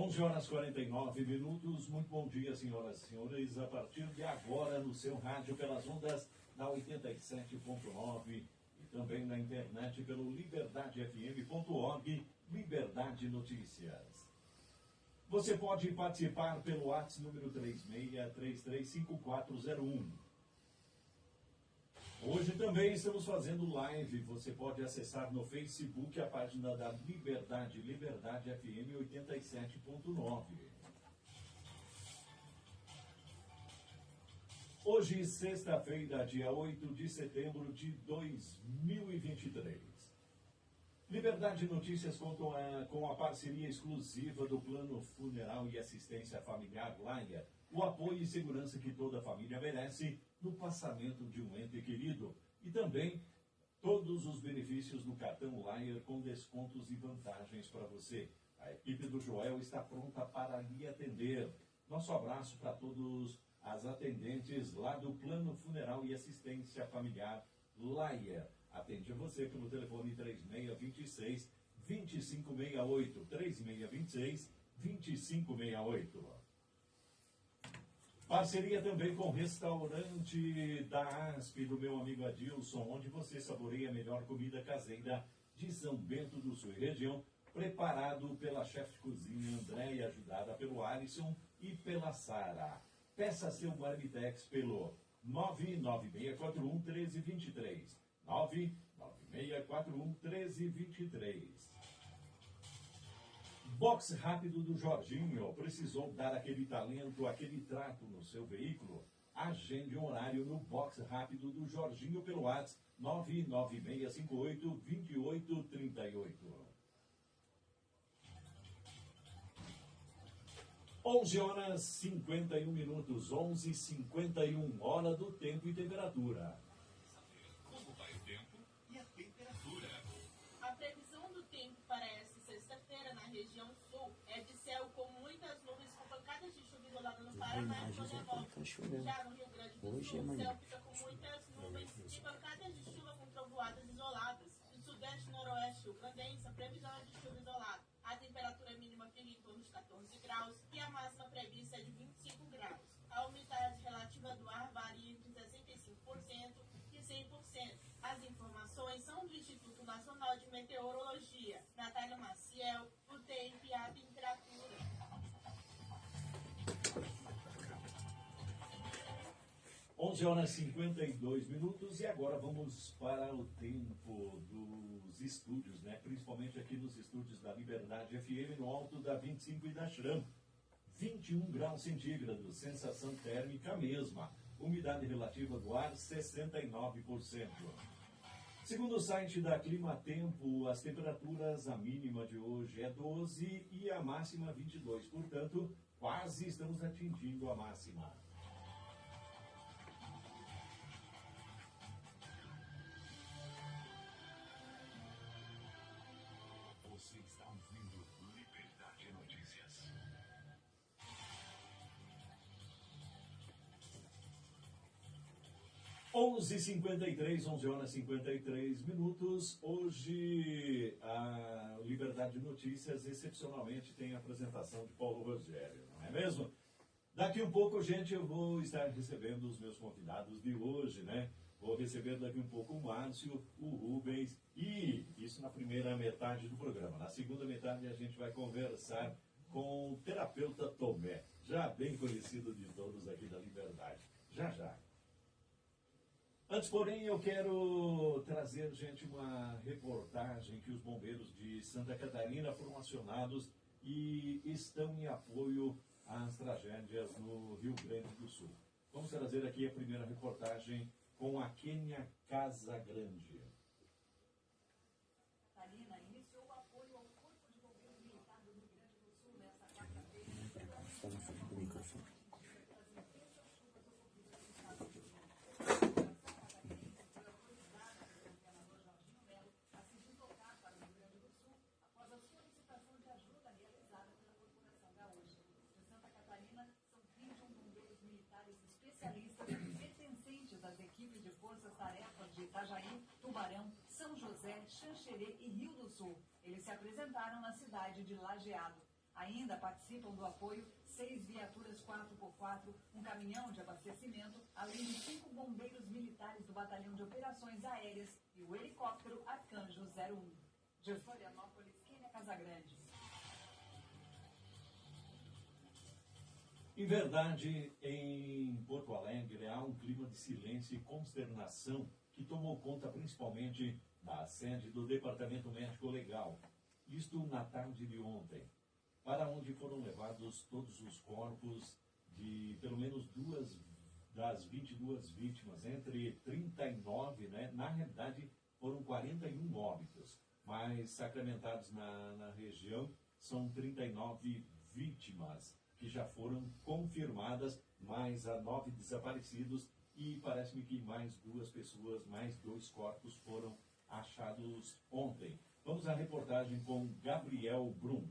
11 horas 49 minutos, muito bom dia, senhoras e senhores. A partir de agora, no seu rádio, pelas ondas da 87.9 e também na internet pelo liberdadefm.org, Liberdade Notícias. Você pode participar pelo WhatsApp número 36335401. Hoje também estamos fazendo live, você pode acessar no Facebook a página da Liberdade, Liberdade FM 87.9. Hoje, sexta-feira, dia 8 de setembro de 2023. Liberdade Notícias contam com a parceria exclusiva do Plano Funeral e Assistência Familiar Laia, o apoio e segurança que toda família merece no passamento de um ente querido e também todos os benefícios do cartão Laia com descontos e vantagens para você. A equipe do Joel está pronta para lhe atender. Nosso abraço para todos as atendentes lá do Plano Funeral e Assistência Familiar Laia. Atende você pelo telefone 3626-2568, 3626-2568. Parceria também com o restaurante da ASP, do meu amigo Adilson, onde você saboreia a melhor comida caseira de São Bento do Sul e região, preparado pela chefe de cozinha Andréia, ajudada pelo Alisson e pela Sara. Peça seu Marmitex pelo 99641-1323, 99641-1323. Box rápido do Jorginho. Precisou dar aquele talento, aquele trato no seu veículo? Agende um horário no Box rápido do Jorginho pelo WhatsApp 99658-2838. 11 horas 51 minutos, 11h51, hora do tempo e temperatura. Como vai o tempo e a temperatura? A previsão do tempo para esta sexta-feira na região sul é de céu com muitas nuvens com pancadas de chuva isolada no Paraná e Florianópolis. Já no Rio Grande do Sul, o céu fica com muitas nuvens e pancadas de chuva com trovoadas isoladas. No sudeste e noroeste rio-grandense, a previsão é de chuva isolada. A temperatura mínima fica em torno de 14 graus e a máxima prevista é de 25 graus. A umidade relativa do ar varia entre 65% e 100%. As informações são do Instituto Nacional de Meteorologia. Natália Maciel, o tempo e a temperatura. Onze horas 52 minutos e agora vamos para o tempo dos estúdios, né? Principalmente aqui nos estúdios da Liberdade FM, no alto da 25 e da Schram. 21 graus centígrados, sensação térmica mesma. Umidade relativa do ar, 69%. Segundo o site da Climatempo, as temperaturas, a mínima de hoje é 12 e a máxima 22. Portanto, quase estamos atingindo a máxima. Você está ouvindo Liberdade Notícias. Onze horas 53 minutos. Hoje, a Liberdade Notícias, excepcionalmente, tem a apresentação de Paulo Rogério, não é mesmo? Daqui um pouco, gente, eu vou estar recebendo os meus convidados de hoje, né? Vou receber daqui um pouco o Márcio, o Rubens, e isso na primeira metade do programa. Na segunda metade, a gente vai conversar com o terapeuta Tomé, já bem conhecido de todos aqui da Liberdade. Já, já. Antes, porém, eu quero trazer, gente, uma reportagem que os bombeiros de Santa Catarina foram acionados e estão em apoio às tragédias no Rio Grande do Sul. Vamos trazer aqui a primeira reportagem com a Kênia Casagrande. Catarina iniciou o apoio ao Corpo de Bombeiros Militar do Rio Grande do Sul nesta quarta-feira. Após a solicitação de ajuda realizada pela Corporação Gaúcha de Santa Catarina, são 21 bombeiros militares especialistas pertencentes às equipes de forças-tarefas de Itajaí, Tubarão, São José, Xanxerê e Rio do Sul. Eles se apresentaram na cidade de Lajeado. Ainda participam do apoio 6 viaturas 4x4, um caminhão de abastecimento, além de 5 bombeiros militares do Batalhão de Operações Aéreas e o helicóptero Arcanjo 01. De Florianópolis, Kênia Casagrande. Em verdade, em Porto Alegre há um clima de silêncio e consternação que tomou conta principalmente da sede do Departamento Médico Legal. Isto na tarde de ontem, para onde foram levados todos os corpos de pelo menos das 22 vítimas, entre 39, né? Na realidade foram 41 óbitos, mas sacramentados na região são 39 vítimas, que já foram confirmadas, mais a 9 desaparecidos e parece-me que mais 2 pessoas, mais 2 corpos foram achados ontem. Vamos à reportagem com Gabriel Brum.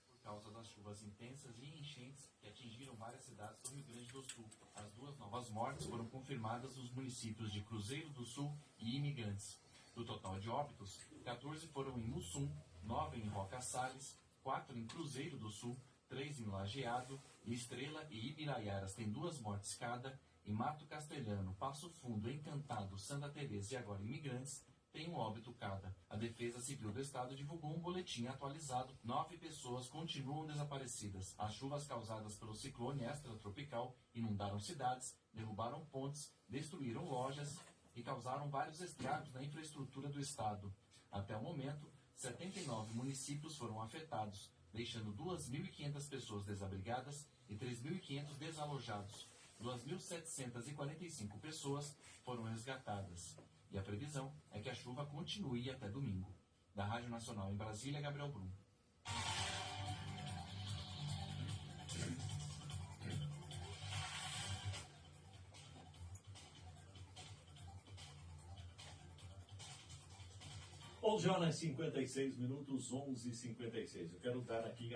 Por causa das chuvas intensas e enchentes que atingiram várias cidades do Rio Grande do Sul. As 2 novas mortes foram confirmadas nos municípios de Cruzeiro do Sul e Imigrantes. Do total de óbitos, 14 foram em Mussum, 9 em Roca Salles, 4 em Cruzeiro do Sul, 3 em Lajeado, Estrela e Ibiraiaras têm 2 mortes cada, em Mato Castelhano, Passo Fundo, Encantado, Santa Teresa e agora Imigrantes tem um óbito cada. A Defesa Civil do Estado divulgou um boletim atualizado. 9 pessoas continuam desaparecidas. As chuvas causadas pelo ciclone extratropical inundaram cidades, derrubaram pontes, destruíram lojas e causaram vários estragos na infraestrutura do Estado. Até o momento, 79 municípios foram afetados, deixando 2.500 pessoas desabrigadas e 3.500 desalojados. 2.745 pessoas foram resgatadas. E a previsão é que a chuva continue até domingo. Da Rádio Nacional em Brasília, Gabriel Brum. Onze horas e 56 minutos, 11h56. Eu quero dar aqui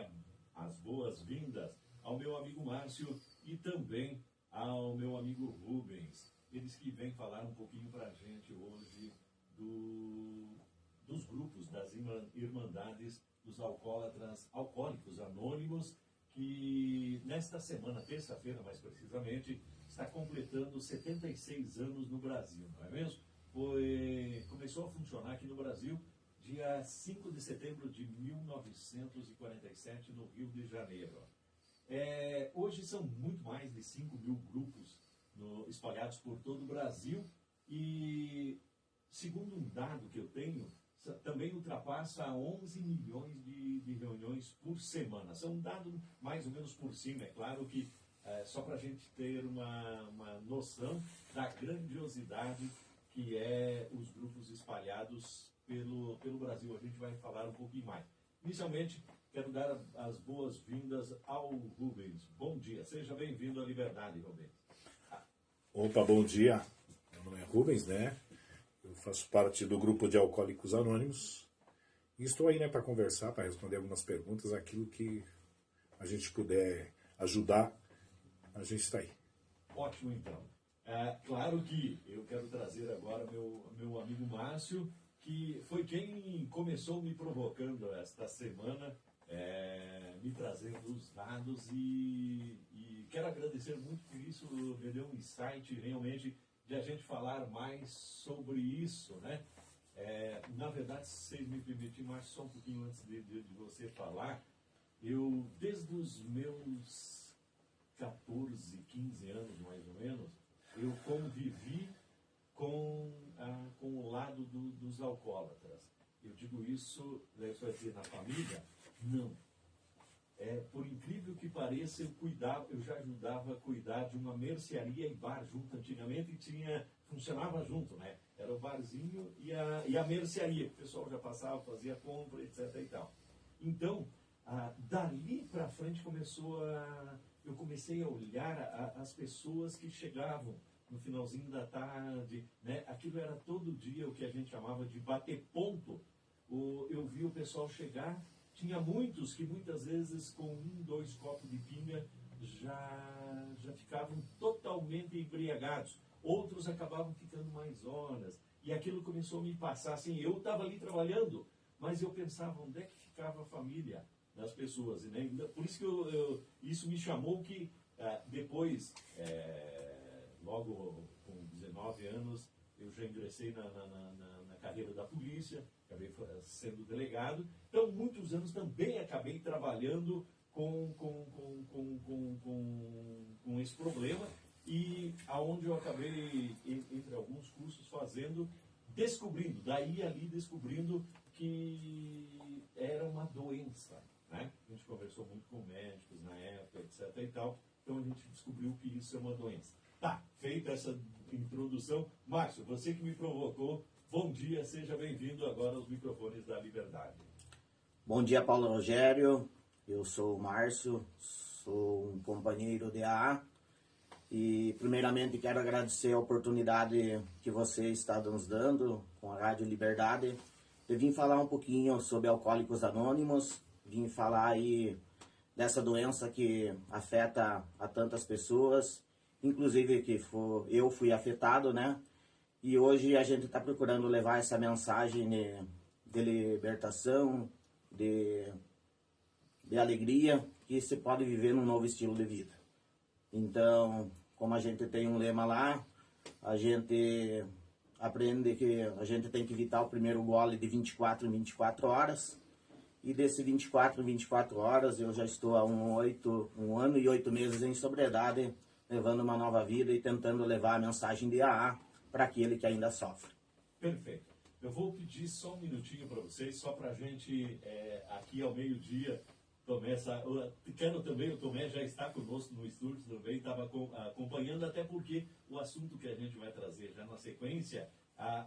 as boas-vindas ao meu amigo Márcio e também ao meu amigo Rubens. Eles que vêm falar um pouquinho para a gente hoje dos grupos, das Irmandades dos Alcoólicos Anônimos, que nesta semana, terça-feira mais precisamente, está completando 76 anos no Brasil, não é mesmo? Começou a funcionar aqui no Brasil dia 5 de setembro de 1947, no Rio de Janeiro. Hoje são muito mais de 5.000 grupos espalhados por todo o Brasil e, segundo um dado que eu tenho, também ultrapassa 11 milhões de reuniões por semana. São um dado mais ou menos por cima, é claro que só para a gente ter uma noção da grandiosidade que é os grupos espalhados pelo Brasil. A gente vai falar um pouquinho mais. Inicialmente, quero dar as boas-vindas ao Rubens. Bom dia, seja bem-vindo à Liberdade, Rubens. Opa, bom dia. Meu nome é Rubens, né? Eu faço parte do grupo de Alcoólicos Anônimos. E estou aí, né, para conversar, para responder algumas perguntas, aquilo que a gente puder ajudar, a gente está aí. Ótimo, então. Claro que eu quero trazer agora meu amigo Márcio, que foi quem começou me provocando esta semana, me trazendo os dados e quero agradecer muito por isso, me deu um insight realmente de a gente falar mais sobre isso, né? Na verdade, se vocês me permitirem, Márcio, só um pouquinho antes de você falar, eu desde os meus 14, 15 anos mais ou menos, eu convivi com o lado dos alcoólatras. Eu digo isso, você vai dizer, na família? Não. Por incrível que pareça, eu já ajudava a cuidar de uma mercearia e bar junto antigamente e funcionava junto, né? Era o barzinho e a mercearia. O pessoal já passava, fazia compra, etc. e tal. Então, dali para frente eu comecei a olhar as pessoas que chegavam no finalzinho da tarde, né? Aquilo era todo dia o que a gente chamava de bater ponto. Eu vi o pessoal chegar, tinha muitos que muitas vezes com 1, 2 copos de pinga já ficavam totalmente embriagados. Outros acabavam ficando mais horas. E aquilo começou a me passar assim, eu estava ali trabalhando, mas eu pensava onde é que ficava a família das pessoas. Né? Por isso que isso me chamou que depois, logo com 19 anos, eu já ingressei na carreira da polícia, acabei sendo delegado. Então, muitos anos também acabei trabalhando com esse problema, e aonde eu acabei, entre alguns cursos, descobrindo que era uma doença, né? A gente conversou muito com médicos na época, etc. e tal, então a gente descobriu que isso é uma doença. Tá, feita essa introdução, Márcio, você que me provocou, bom dia, seja bem-vindo agora aos microfones da Liberdade. Bom dia, Paulo Rogério, eu sou o Márcio, sou um companheiro de AA, e primeiramente quero agradecer a oportunidade que você está nos dando com a Rádio Liberdade. Eu vim falar um pouquinho sobre Alcoólicos Anônimos, vim falar aí dessa doença que afeta a tantas pessoas, inclusive eu fui afetado, né? E hoje a gente está procurando levar essa mensagem de libertação, de alegria, que se pode viver num novo estilo de vida. Então, como a gente tem um lema lá, a gente aprende que a gente tem que evitar o primeiro gole de 24 em 24 horas. E desse 24 em 24 horas, eu já estou há um ano e 8 meses em sobriedade, levando uma nova vida e tentando levar a mensagem de AA para aquele que ainda sofre. Perfeito. Eu vou pedir só um minutinho para vocês, só para a gente, aqui ao meio-dia, quero também, o Tomé já está conosco no estúdio também, estava acompanhando, até porque o assunto que a gente vai trazer já na sequência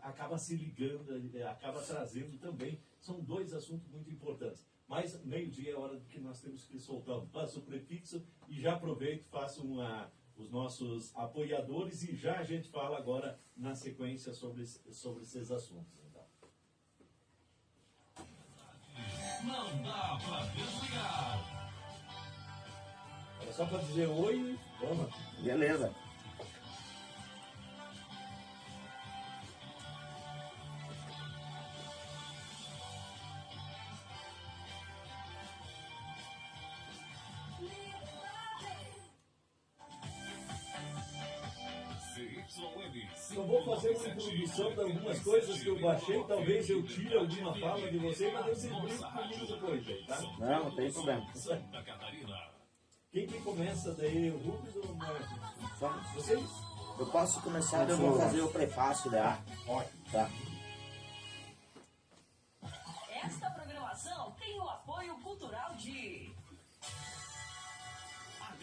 acaba se ligando, acaba trazendo também, são dois assuntos muito importantes. Mas meio-dia é hora que nós temos que soltar um passo prefixo e já aproveito, faço os nossos apoiadores e já a gente fala agora na sequência sobre esses assuntos. Então. Não dá pra desligar. Era só para dizer oi, vamos. Beleza. Eu vou fazer uma introdução de algumas coisas que eu baixei, talvez eu tire alguma fala de você, mas vocês brincam comigo depois aí, tá? Não tem problema. Santa Catarina. Quem que começa daí, o Rubens ou o Márcio? Vocês? Eu posso começar, eu vou fazer o prefácio da AA. Ótimo. Tá. Esta programação tem o apoio cultural de...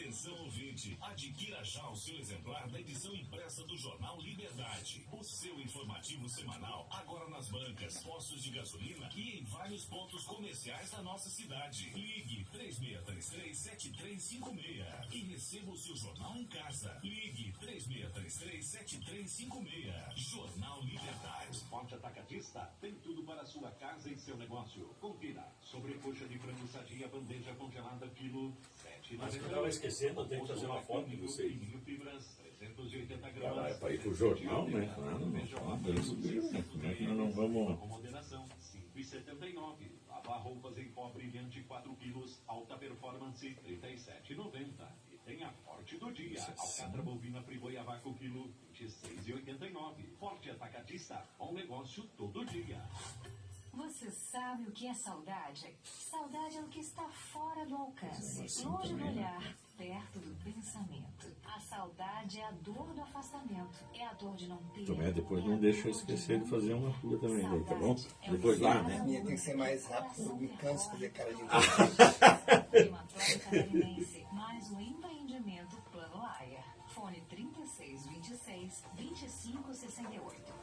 Atenção, ouvinte, adquira já o seu exemplar da edição impressa do Jornal Liberdade. O seu informativo semanal, agora nas bancas, postos de gasolina e em vários pontos comerciais da nossa cidade. Ligue 3623-7356 e receba o seu jornal em casa. Ligue 3623-7356. Jornal Liberdade. Forte Atacadista tem tudo para sua casa e seu negócio. Confira. Sobrecoxa de frango sadia, bandeja congelada, quilo 7,90. Mas eu estava esquecendo, eu tenho que fazer uma foto de vocês. Fibras, 380 gramas. É para ir pro jornal, né? Como é que nós não vamos... Com moderação, 5,79. Lavar roupas em pó brilhante, 4 quilos. Alta performance, 37,90. E tem a Forte do dia. Alcatra bovina friboi a vácuo, quilo 26,89. Forte Atacadista, bom negócio todo dia. Você sabe o que é saudade? Saudade é o que está fora do alcance, longe do olhar, perto do pensamento. A saudade é a dor do afastamento, é a dor de não ter. Tomé, depois não deixa eu esquecer de fazer uma tua também, daí, tá bom? Depois lá, né? A minha tem que ser mais rápido, eu me canso de fazer cara de Climatório Catarinense, mais um empreendimento Plano Laia. Fone 3626-2568.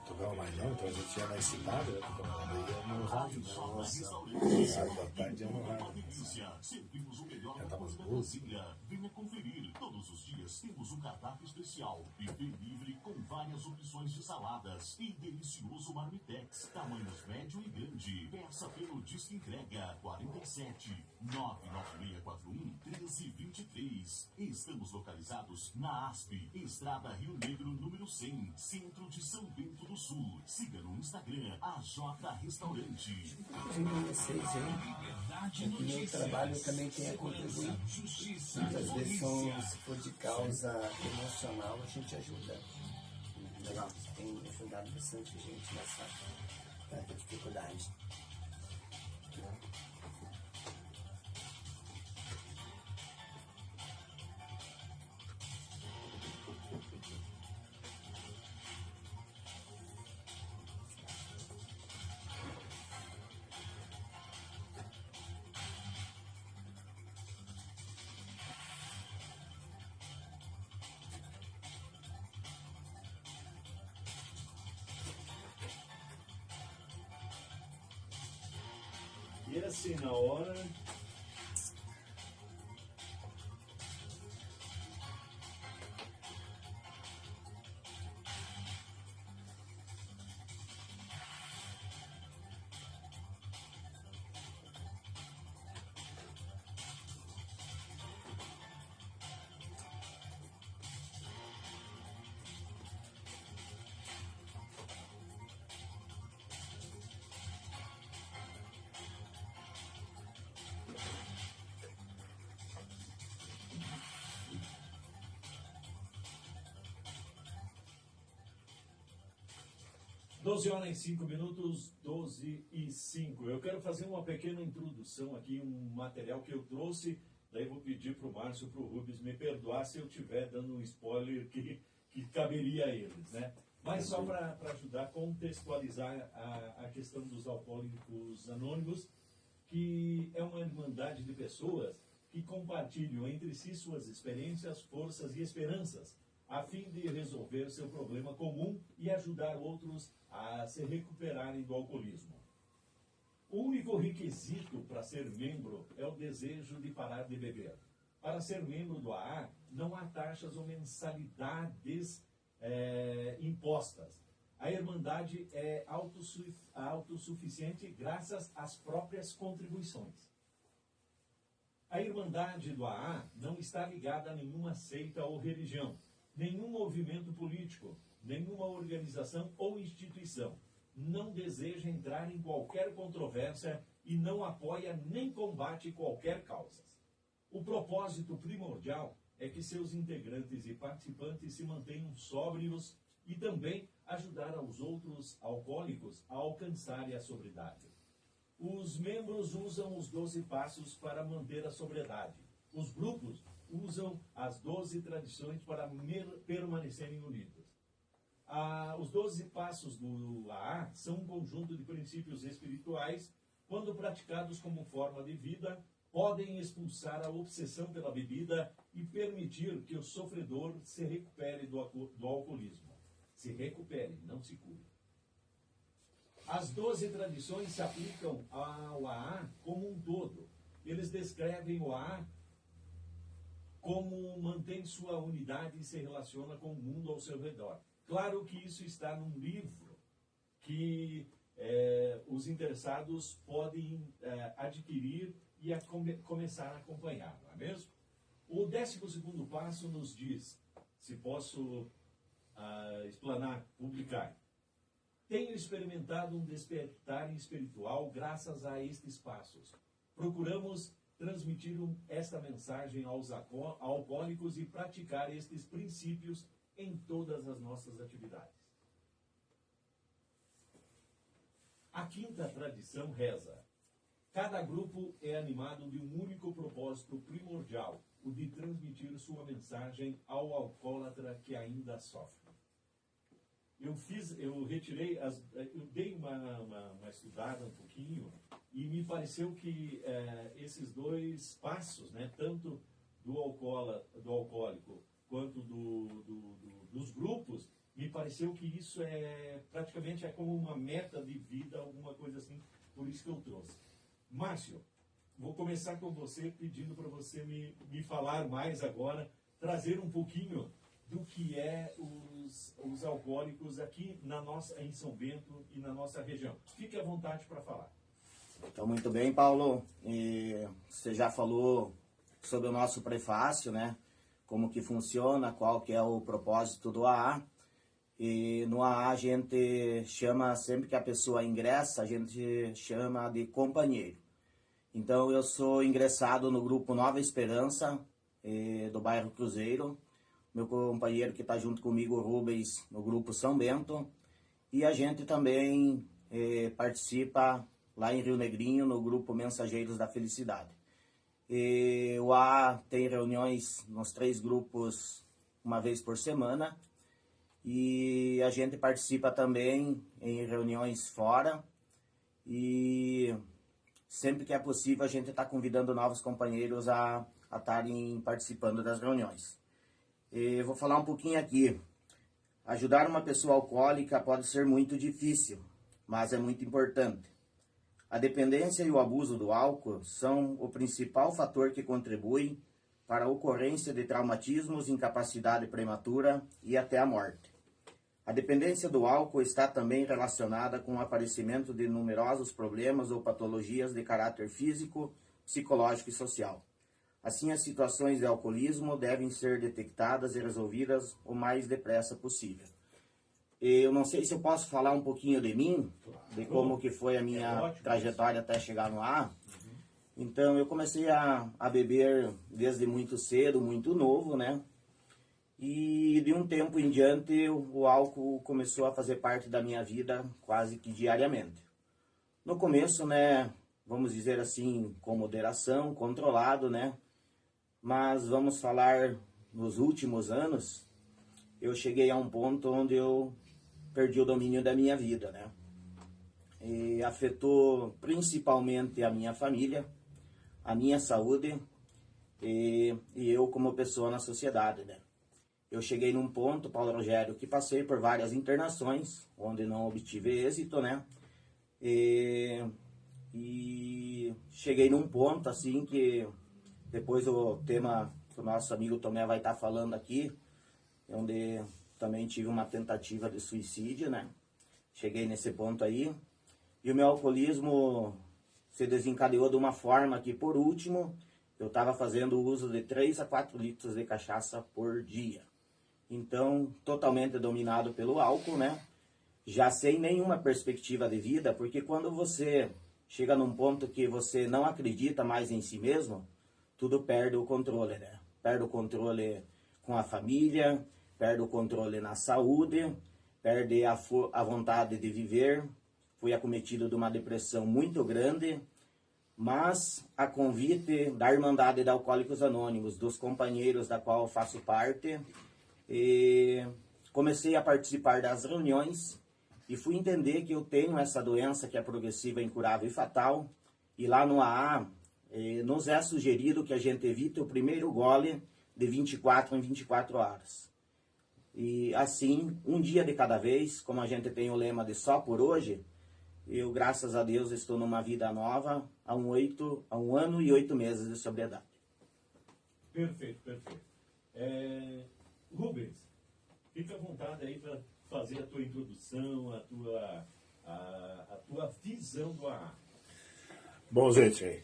Tocava mais não, então a gente ia mais citado, né? Tocava daí no rádio, né? Nossa, sábado à tarde é no rádio. Servimos o melhor da Cantava cozinha brasileira. Venha conferir. Todos os dias temos um cardápio especial. Buffet livre com várias opções de saladas. E delicioso marmitex. Tamanhos médio e grande. Peça pelo Disque Entrega 47 99641 1323. Estamos localizados na ASP, Estrada Rio Negro, número 100, Centro de São Bento do Sul. Siga no Instagram AJ Restaurante. Vocês, hein? No meu trabalho eu também tenho a contribuir. Muitas vezes, se for de causa emocional, a gente ajuda. Legal. Tem ajudado bastante gente nessa dificuldade. E assim, na hora... Doze horas e 5 minutos, 12h05. Eu quero fazer uma pequena introdução aqui, um material que eu trouxe, daí vou pedir para o Márcio e para o Rubens me perdoar se eu estiver dando um spoiler que caberia a eles, né? Mas só para ajudar a contextualizar a questão dos alcoólicos anônimos, que é uma irmandade de pessoas que compartilham entre si suas experiências, forças e esperanças, a fim de resolver seu problema comum e ajudar outros a se recuperarem do alcoolismo. O único requisito para ser membro é o desejo de parar de beber. Para ser membro do AA, não há taxas ou mensalidades impostas. A Irmandade é autossuficiente graças às próprias contribuições. A Irmandade do AA não está ligada a nenhuma seita ou religião, nenhum movimento político, nenhuma organização ou instituição. Não deseja entrar em qualquer controvérsia e não apoia nem combate qualquer causa. O propósito primordial é que seus integrantes e participantes se mantenham sóbrios e também ajudar aos outros alcoólicos a alcançarem a sobriedade. Os membros usam os 12 passos para manter a sobriedade. Os grupos usam as 12 tradições para permanecerem unidos. Os 12 passos do AA são um conjunto de princípios espirituais, quando praticados como forma de vida, podem expulsar a obsessão pela bebida e permitir que o sofredor se recupere do alcoolismo. Se recupere, não se cure. As 12 tradições se aplicam ao AA como um todo. Eles descrevem o AA como mantém sua unidade e se relaciona com o mundo ao seu redor. Claro que isso está num livro que os interessados podem adquirir e começar a acompanhar, não é mesmo? O 12º passo nos diz, se posso explanar, publicar. Tenho experimentado um despertar espiritual graças a estes passos. Procuramos transmitir esta mensagem aos alcoólicos e praticar estes princípios em todas as nossas atividades. A 5ª tradição reza: cada grupo é animado de um único propósito primordial, o de transmitir sua mensagem ao alcoólatra que ainda sofre. Eu dei uma estudada um pouquinho e me pareceu que esses 2 passos, né, tanto do alcoólico quanto dos grupos, me pareceu que isso praticamente como uma meta de vida, alguma coisa assim, por isso que eu trouxe. Márcio, vou começar com você, pedindo para você me falar mais agora, trazer um pouquinho do que os alcoólicos aqui em São Bento e na nossa região. Fique à vontade para falar. Então, muito bem, Paulo. Você já falou sobre o nosso prefácio, né? Como que funciona, qual que é o propósito do AA. E no AA a gente chama, sempre que a pessoa ingressa, a gente chama de companheiro. Então eu sou ingressado no grupo Nova Esperança, do bairro Cruzeiro. Meu companheiro que está junto comigo, o Rubens, no grupo São Bento. E a gente também participa lá em Rio Negrinho, no grupo Mensageiros da Felicidade. E o AA tem reuniões nos 3 grupos uma vez por semana. E a gente participa também em reuniões fora. E sempre que é possível a gente está convidando novos companheiros a estarem participando das reuniões. Eu vou falar um pouquinho aqui. Ajudar uma pessoa alcoólica pode ser muito difícil, mas é muito importante. A dependência e o abuso do álcool são o principal fator que contribui para a ocorrência de traumatismos, incapacidade prematura e até a morte. A dependência do álcool está também relacionada com o aparecimento de numerosos problemas ou patologias de caráter físico, psicológico e social. Assim, as situações de alcoolismo devem ser detectadas e resolvidas o mais depressa possível. Eu não sei se eu posso falar um pouquinho de mim, de como que foi a minha trajetória até chegar no AA. Então, eu comecei a beber desde muito cedo, muito novo, né? E de um tempo em diante, o álcool começou a fazer parte da minha vida quase que diariamente. No começo, né, vamos dizer assim, com moderação, controlado, né? Mas vamos falar, nos últimos anos, eu cheguei a um ponto onde eu perdi o domínio da minha vida, né? E afetou principalmente a minha família, a minha saúde e eu como pessoa na sociedade, né? Eu cheguei num ponto, Paulo Rogério, que passei por várias internações, onde não obtive êxito, né? E cheguei num ponto, assim, que depois o tema que o nosso amigo Tomé vai estar falando aqui, onde também tive uma tentativa de suicídio, né? Cheguei nesse ponto aí. E o meu alcoolismo se desencadeou de uma forma que, por último, eu estava fazendo uso de 3 a 4 litros de cachaça por dia. Então, totalmente dominado pelo álcool, né? Já sem nenhuma perspectiva de vida, porque quando você chega num ponto que você não acredita mais em si mesmo, tudo perde o controle, né? Perde o controle com a família, perde o controle na saúde, perde a vontade de viver. Fui acometido de uma depressão muito grande, mas a convite da Irmandade de Alcoólicos Anônimos, dos companheiros da qual eu faço parte, comecei a participar das reuniões e fui entender que eu tenho essa doença que é progressiva, incurável e fatal. E lá no AA, nos é sugerido que a gente evite o primeiro gole de 24 em 24 horas. E assim, um dia de cada vez, como a gente tem o lema de só por hoje, eu, graças a Deus, estou numa vida nova há um ano e 8 meses de sobriedade. Perfeito, perfeito. Rubens, fica à vontade aí para fazer a tua introdução, a tua visão do AA. Bom, gente,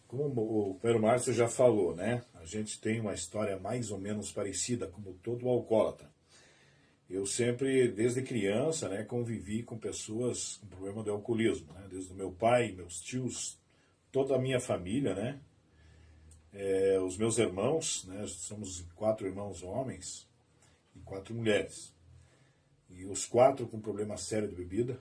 como o Pedro Márcio já falou, né? A gente tem uma história mais ou menos parecida, como todo alcoólatra. Eu sempre, desde criança, né, convivi com pessoas com problema de alcoolismo, né? Desde o meu pai, meus tios, toda a minha família, né? Os meus irmãos, né? Somos 4 irmãos homens e 4 mulheres. E os 4 com problema sério de bebida.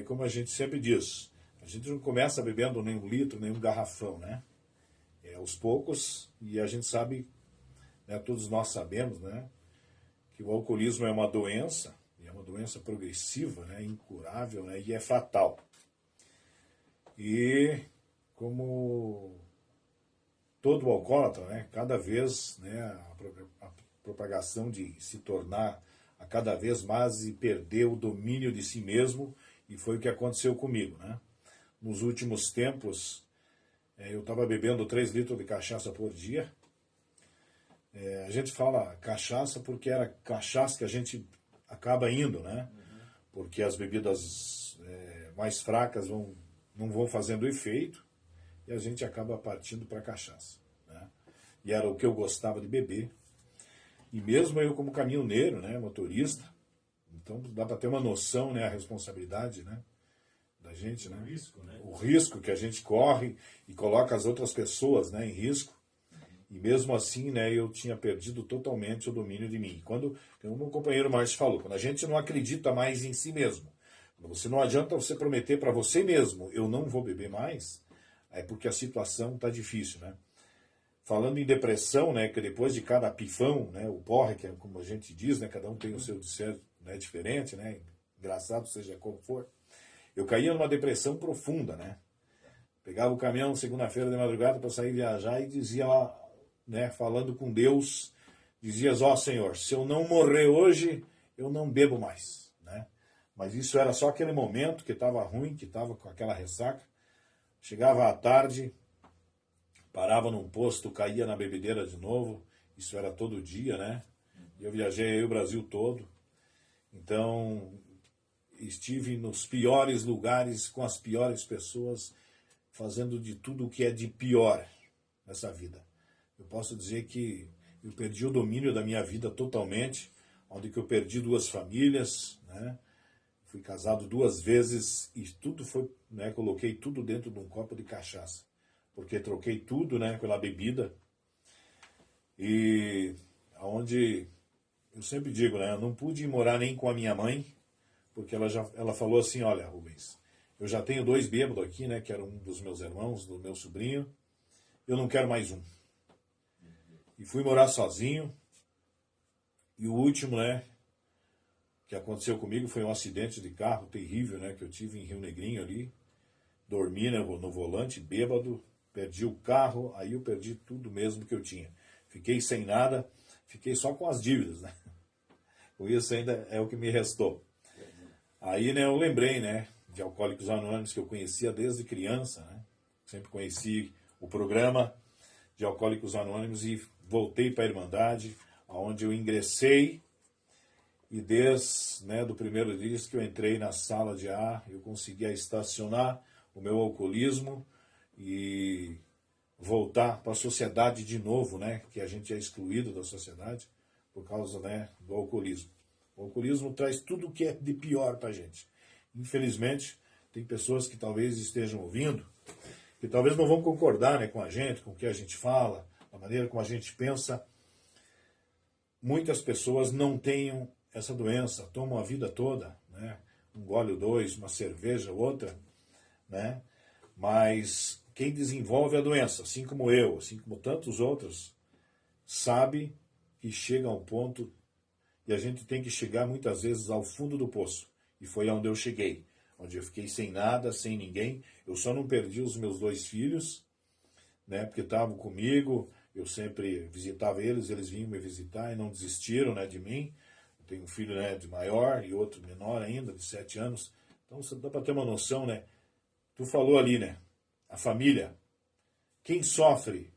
Como a gente sempre diz, a gente não começa bebendo nem 1 litro, nem um garrafão, né? Aos poucos, e a gente sabe, né, todos nós sabemos, né, que o alcoolismo é uma doença progressiva, né, incurável, né, e é fatal. E como todo alcoólatra, né, cada vez, né, a propagação de se tornar a cada vez mais e perder o domínio de si mesmo, e foi o que aconteceu comigo, né? Nos últimos tempos, eu estava bebendo 3 litros de cachaça por dia. A gente fala cachaça porque era cachaça que a gente acaba indo, né? Porque as bebidas mais fracas não vão fazendo efeito e a gente acaba partindo para cachaça, né? E era o que eu gostava de beber. E mesmo eu como caminhoneiro, né, motorista, então dá para ter uma noção, né, a responsabilidade, né, da gente, né? O risco que a gente corre e coloca as outras pessoas, né, em risco. E mesmo assim, né, eu tinha perdido totalmente o domínio de mim. Quando, como o meu companheiro Márcio falou, quando a gente não acredita mais em si mesmo, você não adianta você prometer para você mesmo, eu não vou beber mais, é porque a situação está difícil, né? Falando em depressão, né, que depois de cada pifão, né, o porre, que é como a gente diz, né, cada um tem o seu discernimento, né, diferente, né, engraçado seja como for, eu caía numa depressão profunda, né? Pegava o caminhão segunda-feira de madrugada para sair viajar e dizia, né, falando com Deus, dizias, ó Senhor, se eu não morrer hoje, eu não bebo mais, né? Mas isso era só aquele momento que estava ruim, que estava com aquela ressaca. Chegava à tarde, parava num posto, caía na bebedeira de novo, isso era todo dia, né? Eu viajei aí o Brasil todo, então estive nos piores lugares, com as piores pessoas, fazendo de tudo o que é de pior nessa vida. Eu posso dizer que eu perdi o domínio da minha vida totalmente, onde que eu perdi 2 famílias, né? Fui casado 2 vezes e tudo foi, né? Coloquei tudo dentro de um copo de cachaça, porque troquei tudo, né? Pela bebida. E aonde eu sempre digo, né? Eu não pude morar nem com a minha mãe, porque ela falou assim, olha, Rubens, eu já tenho 2 bêbados aqui, né? Que era um dos meus irmãos, do meu sobrinho. Eu não quero mais um. E fui morar sozinho. E o último, né, que aconteceu comigo foi um acidente de carro terrível, né, que eu tive em Rio Negrinho ali. Dormi, né, no volante, bêbado, perdi o carro, aí eu perdi tudo mesmo que eu tinha. Fiquei sem nada, fiquei só com as dívidas, né. Com isso ainda é o que me restou. Aí, né, eu lembrei, né, de Alcoólicos Anônimos, que eu conhecia desde criança, né. Sempre conheci o programa de Alcoólicos Anônimos e voltei para a Irmandade, onde eu ingressei e desde, né, do primeiro dia que eu entrei na sala de ar, eu conseguia estacionar o meu alcoolismo e voltar para a sociedade de novo, né, que a gente é excluído da sociedade por causa, né, do alcoolismo. O alcoolismo traz tudo o que é de pior para a gente. Infelizmente, tem pessoas que talvez estejam ouvindo, que talvez não vão concordar, né, com a gente, com o que a gente fala, a maneira como a gente pensa. Muitas pessoas não têm essa doença, tomam a vida toda, né, um gole ou 2, uma cerveja ou outra, né, mas quem desenvolve a doença, assim como eu, assim como tantos outros, sabe que chega a um ponto e a gente tem que chegar muitas vezes ao fundo do poço. E foi onde eu cheguei, onde eu fiquei sem nada, sem ninguém. Eu só não perdi os meus 2 filhos, né, porque estavam comigo, eu sempre visitava eles, eles vinham me visitar e não desistiram, né, de mim. Eu tenho um filho, né, de maior e outro menor ainda, de 7 anos. Então dá para ter uma noção, né? Tu falou ali, né? A família. Quem sofre?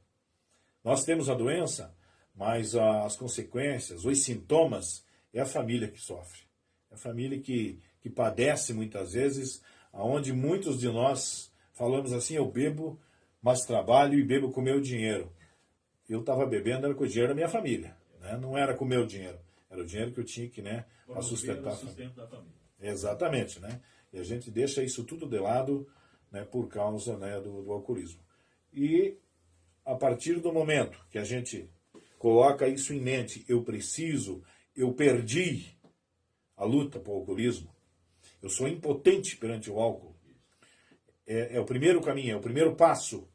Nós temos a doença, mas as consequências, os sintomas, é a família que sofre. É a família que padece muitas vezes, aonde muitos de nós falamos assim, eu bebo, mas trabalho e bebo com o meu dinheiro. Eu estava bebendo, era com o dinheiro da minha família, né? Não era com o meu dinheiro. Era o dinheiro que eu tinha que, né, para sustentar a família. Da família. Exatamente, né? E a gente deixa isso tudo de lado, né, por causa, né, do alcoolismo. E a partir do momento que a gente coloca isso em mente, eu perdi a luta para o alcoolismo, eu sou impotente perante o álcool, é o primeiro caminho, é o primeiro passo.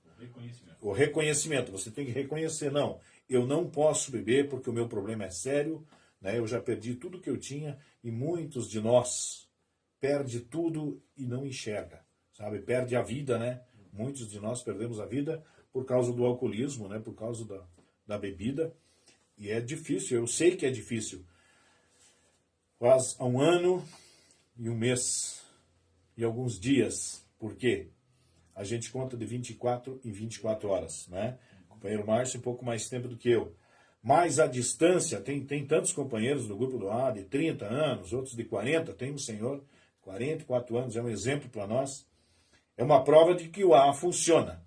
O reconhecimento. Você tem que reconhecer, não, eu não posso beber porque o meu problema é sério, né? Eu já perdi tudo que eu tinha e muitos de nós perde tudo e não enxerga, sabe? Perde a vida, né? Muitos de nós perdemos a vida por causa do alcoolismo, né? Por causa da bebida. E é difícil, eu sei que é difícil. Faz 1 ano e 1 mês e alguns dias. Por quê? A gente conta de 24 em 24 horas, né? O companheiro Márcio um pouco mais tempo do que eu. Mas a distância, tem tantos companheiros do grupo do A de 30 anos, outros de 40, tem um senhor, 44 anos, é um exemplo para nós. É uma prova de que o A funciona.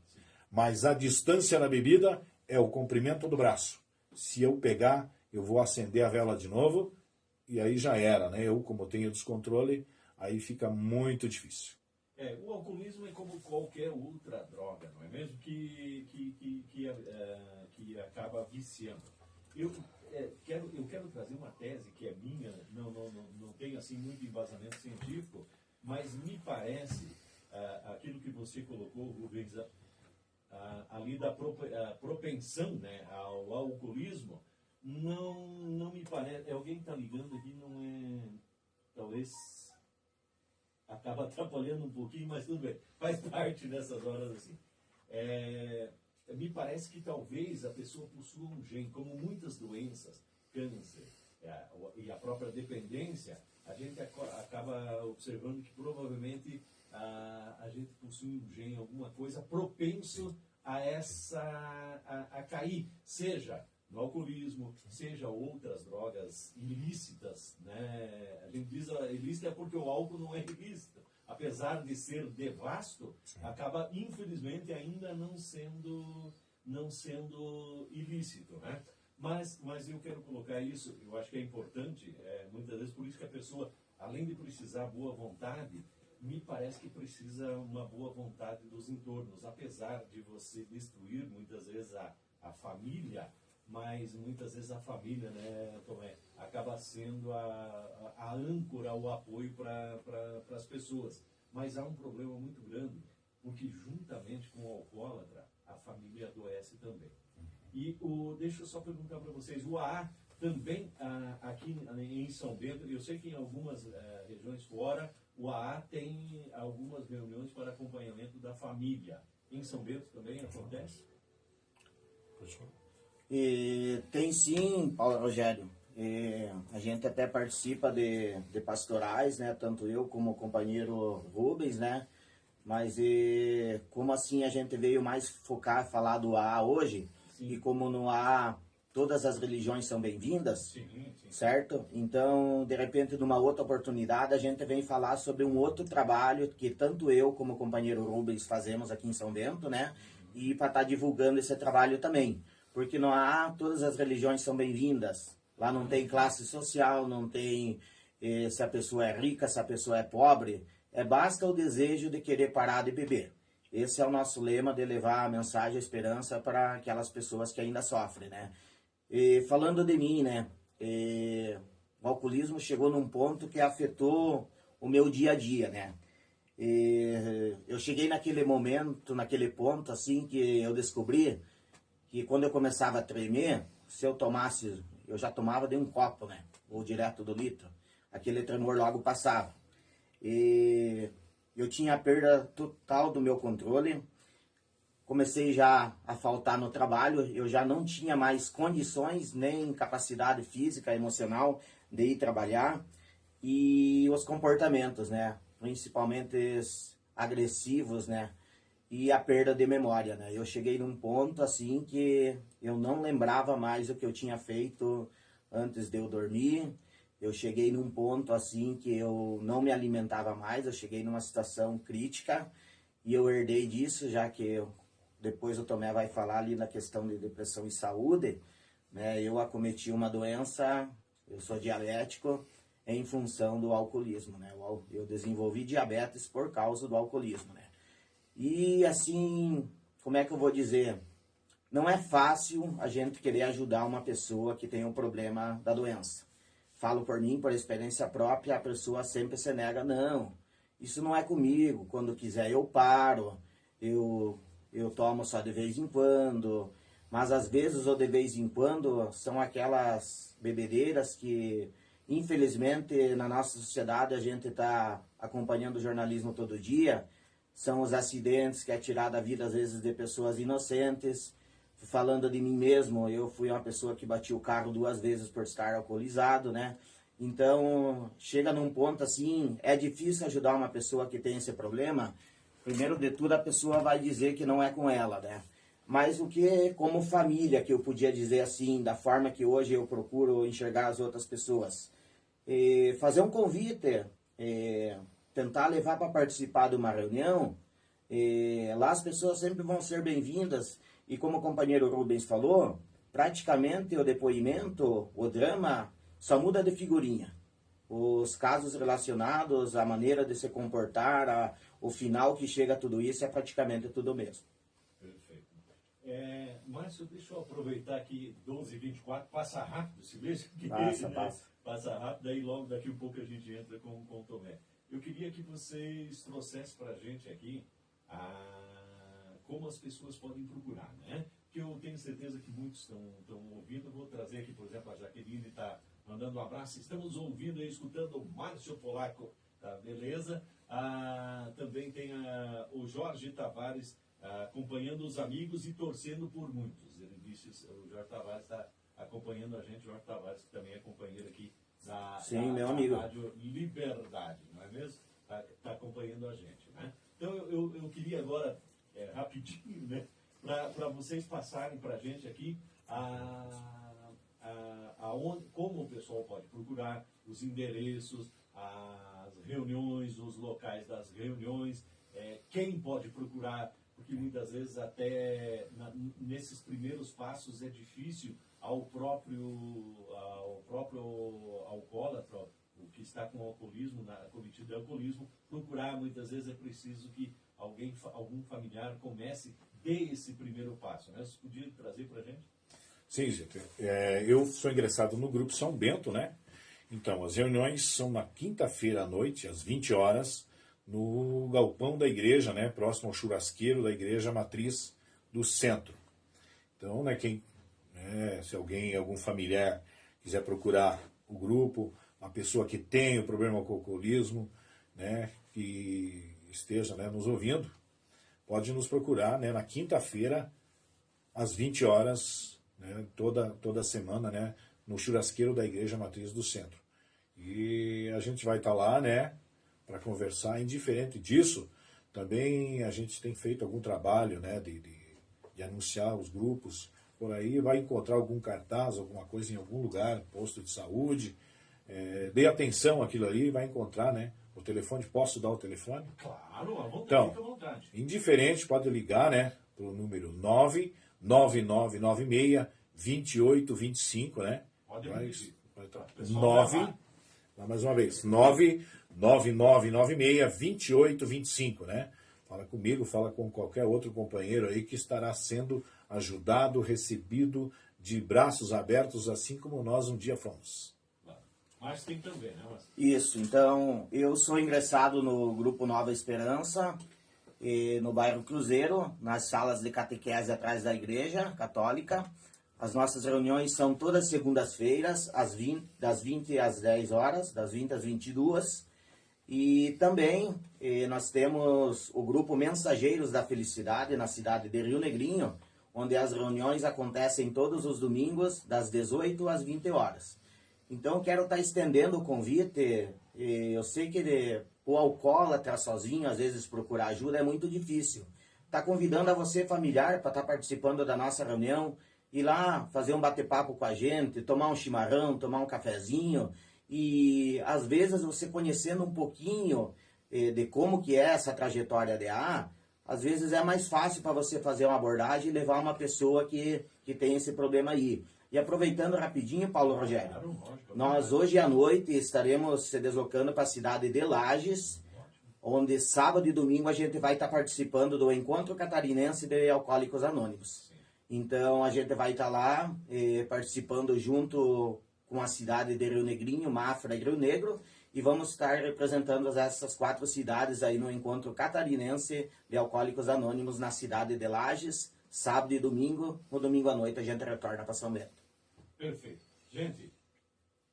Mas a distância na bebida é o comprimento do braço. Se eu pegar, eu vou acender a vela de novo e aí já era, né? Eu, como tenho descontrole, aí fica muito difícil. O alcoolismo é como qualquer outra droga, não é mesmo? Que acaba viciando. Eu quero trazer uma tese que é minha, não tenho assim muito embasamento científico, mas me parece aquilo que você colocou, Rubens, ali da propensão, né, ao alcoolismo, não me parece. Alguém está ligando aqui, não é. Talvez acaba atrapalhando um pouquinho, mas tudo bem, faz parte dessas horas assim. Me parece que talvez a pessoa possua um gene, como muitas doenças, câncer e a própria dependência, a gente acaba observando que provavelmente a gente possui um gene, alguma coisa propenso a cair, seja no alcoolismo, seja outras drogas ilícitas, né? A gente diz ilícita é porque o álcool não é ilícito. Apesar de ser devasto, acaba, infelizmente, ainda não sendo ilícito, né? Mas eu quero colocar isso, eu acho que é importante, muitas vezes, por isso que a pessoa, além de precisar boa vontade, me parece que precisa uma boa vontade dos entornos, apesar de você destruir, muitas vezes, a família, mas muitas vezes a família, né, Tomé, acaba sendo a âncora, o apoio para as pessoas. Mas há um problema muito grande, porque juntamente com o alcoólatra, a família adoece também. E deixa eu só perguntar para vocês, o AA também aqui em São Bento, eu sei que em algumas regiões fora, o AA tem algumas reuniões para acompanhamento da família. Em São Bento também acontece? Tem sim, Paulo Rogério. A gente até participa de pastorais, né? Tanto eu como o companheiro Rubens, né? Mas como assim a gente veio mais falar do AA hoje, sim. E como no AA todas as religiões são bem-vindas, certo? Então, de repente, numa outra oportunidade, a gente vem falar sobre um outro trabalho que tanto eu como o companheiro Rubens fazemos aqui em São Bento, né? E para estar divulgando esse trabalho também. Porque no AA todas as religiões são bem-vindas. Lá não tem classe social, não tem se a pessoa é rica, se a pessoa é pobre. Basta o desejo de querer parar de beber. Esse é o nosso lema, de levar a mensagem, a esperança para aquelas pessoas que ainda sofrem, né? Falando de mim, né? O alcoolismo chegou num ponto que afetou o meu dia a dia, né? Eu cheguei naquele momento, naquele ponto, assim, que eu descobri que quando eu começava a tremer, se eu tomasse, eu já tomava de um copo, né? Ou direto do litro. Aquele tremor logo passava. Eu tinha a perda total do meu controle. Comecei já a faltar no trabalho. Eu já não tinha mais condições, nem capacidade física, emocional de ir trabalhar. E os comportamentos, né? Principalmente agressivos, né? E a perda de memória, né? Eu cheguei num ponto assim que eu não lembrava mais o que eu tinha feito antes de eu dormir. Eu cheguei num ponto assim que eu não me alimentava mais. Eu cheguei numa situação crítica e eu herdei disso, já que depois o Tomé vai falar ali na questão de depressão e saúde, né? Eu acometi uma doença, eu sou diabético em função do alcoolismo, né? Eu desenvolvi diabetes por causa do alcoolismo, né? E assim, como é que eu vou dizer? Não é fácil a gente querer ajudar uma pessoa que tem um problema da doença. Falo por mim, por experiência própria, a pessoa sempre se nega, não, isso não é comigo, quando quiser eu paro, eu tomo só de vez em quando, mas às vezes o de vez em quando são aquelas bebedeiras que, infelizmente, na nossa sociedade a gente está acompanhando o jornalismo todo dia, são os acidentes que é tirado a vida, às vezes, de pessoas inocentes. Falando de mim mesmo, eu fui uma pessoa que bati o carro 2 vezes por estar alcoolizado, né? Então, chega num ponto assim, é difícil ajudar uma pessoa que tem esse problema. Primeiro de tudo, a pessoa vai dizer que não é com ela, né? Mas o que, como família, que eu podia dizer assim, da forma que hoje eu procuro enxergar as outras pessoas. Fazer um convite, tentar levar para participar de uma reunião, lá as pessoas sempre vão ser bem-vindas, e como o companheiro Rubens falou, praticamente o depoimento, o drama, só muda de figurinha. Os casos relacionados, a maneira de se comportar, o final que chega a tudo isso é praticamente tudo mesmo. Perfeito. Márcio, deixa eu aproveitar aqui, 12h24, passa rápido, se veja que passa rápido, aí logo daqui um pouco a gente entra com o Tomé. Eu queria que vocês trouxessem para a gente aqui como as pessoas podem procurar, né? Porque eu tenho certeza que muitos estão ouvindo. Eu vou trazer aqui, por exemplo, a Jaqueline está mandando um abraço. Estamos ouvindo e escutando o Márcio Polaco, tá? Beleza? Também tem o Jorge Tavares acompanhando os amigos e torcendo por muitos. Ele disse, o Jorge Tavares está acompanhando a gente, Jorge Tavares, que também é companheiro aqui da Rádio Liberdade, não é mesmo? Está acompanhando a gente, né? Então eu queria agora, rapidinho, né, para vocês passarem para a gente aqui como o pessoal pode procurar, os endereços, as reuniões, os locais das reuniões, quem pode procurar, porque muitas vezes até nesses primeiros passos é difícil ao próprio alcoólatra, o que está com alcoolismo, cometido de alcoolismo, procurar. Muitas vezes é preciso que algum familiar comece, dê esse primeiro passo, né? Você podia trazer para a gente? Sim, gente. Eu sou ingressado no Grupo São Bento, né? Então, as reuniões são na quinta-feira à noite, às 20 horas, no galpão da igreja, né? Próximo ao churrasqueiro da igreja matriz do centro. Então, né, se algum familiar quiser procurar o grupo, uma pessoa que tem o problema com o alcoolismo, né, que esteja, né, nos ouvindo, pode nos procurar, né, na quinta-feira, às 20 horas, né, toda semana, né, no churrasqueiro da Igreja Matriz do Centro. E a gente vai estar lá, né, para conversar. Indiferente disso, também a gente tem feito algum trabalho, né, de anunciar os grupos por aí, vai encontrar algum cartaz, alguma coisa em algum lugar, posto de saúde, dê atenção àquilo ali, vai encontrar, né, o telefone. Posso dar o telefone? Claro, à vontade, então, fica à vontade. Indiferente, pode ligar, né, para o número 99996-2825, né? Pode repetir. Mais uma vez, 99996-2825, né? Fala comigo, fala com qualquer outro companheiro aí que estará sendo ajudado, recebido de braços abertos, assim como nós um dia fomos. Mas tem também, né, Márcio? Isso, então eu sou ingressado no Grupo Nova Esperança, no bairro Cruzeiro, nas salas de catequese atrás da igreja católica. As nossas reuniões são todas segundas-feiras, das 20 às 10 horas, das 20 às 22. E também nós temos o grupo Mensageiros da Felicidade, na cidade de Rio Negrinho, onde as reuniões acontecem todos os domingos, das 18 às 20 horas. Então, quero estar estendendo o convite. Eu sei que o alcoólatra sozinho, às vezes, procurar ajuda é muito difícil. Está convidando a você, familiar, para estar participando da nossa reunião, ir lá fazer um bate-papo com a gente, tomar um chimarrão, tomar um cafezinho. E, às vezes, você conhecendo um pouquinho de como que é essa trajetória de AA, às vezes é mais fácil para você fazer uma abordagem e levar uma pessoa que tem esse problema aí. E aproveitando rapidinho, Paulo Rogério, nós hoje à noite estaremos se deslocando para a cidade de Lages, onde sábado e domingo a gente vai estar participando do Encontro Catarinense de Alcoólicos Anônimos. Então a gente vai estar lá participando junto com a cidade de Rio Negrinho, Mafra e Rio Negro, e vamos estar representando essas 4 cidades aí no Encontro Catarinense de Alcoólicos Anônimos na cidade de Lages, sábado e domingo. No domingo à noite a gente retorna para São Bento. Perfeito. Gente,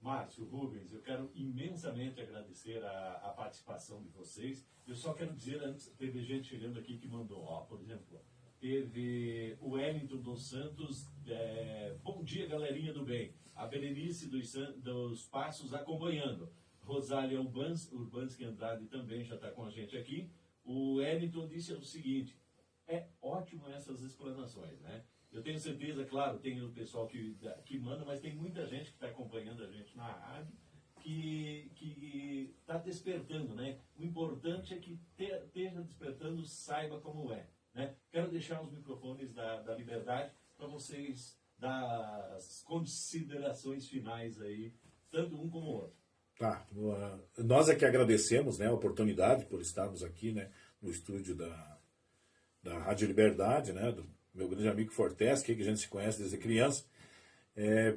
Márcio, Rubens, eu quero imensamente agradecer a participação de vocês. Eu só quero dizer, antes, teve gente chegando aqui que mandou, por exemplo, teve o Wellington dos Santos, bom dia, galerinha do bem. A Berenice dos Passos acompanhando. Rosália Urbanski Andrade também já está com a gente aqui. O Wellington disse o seguinte: é ótimo essas explanações, né? Eu tenho certeza, claro, tem o pessoal que manda, mas tem muita gente que está acompanhando a gente na rádio que está despertando, né? O importante é que esteja despertando, saiba como é, né? Quero deixar os microfones da Liberdade para vocês das considerações finais aí, tanto um como o outro. Tá, nós é que agradecemos, né, a oportunidade por estarmos aqui, né, no estúdio da Rádio Liberdade, né, do meu grande amigo Fortes, que a gente se conhece desde criança,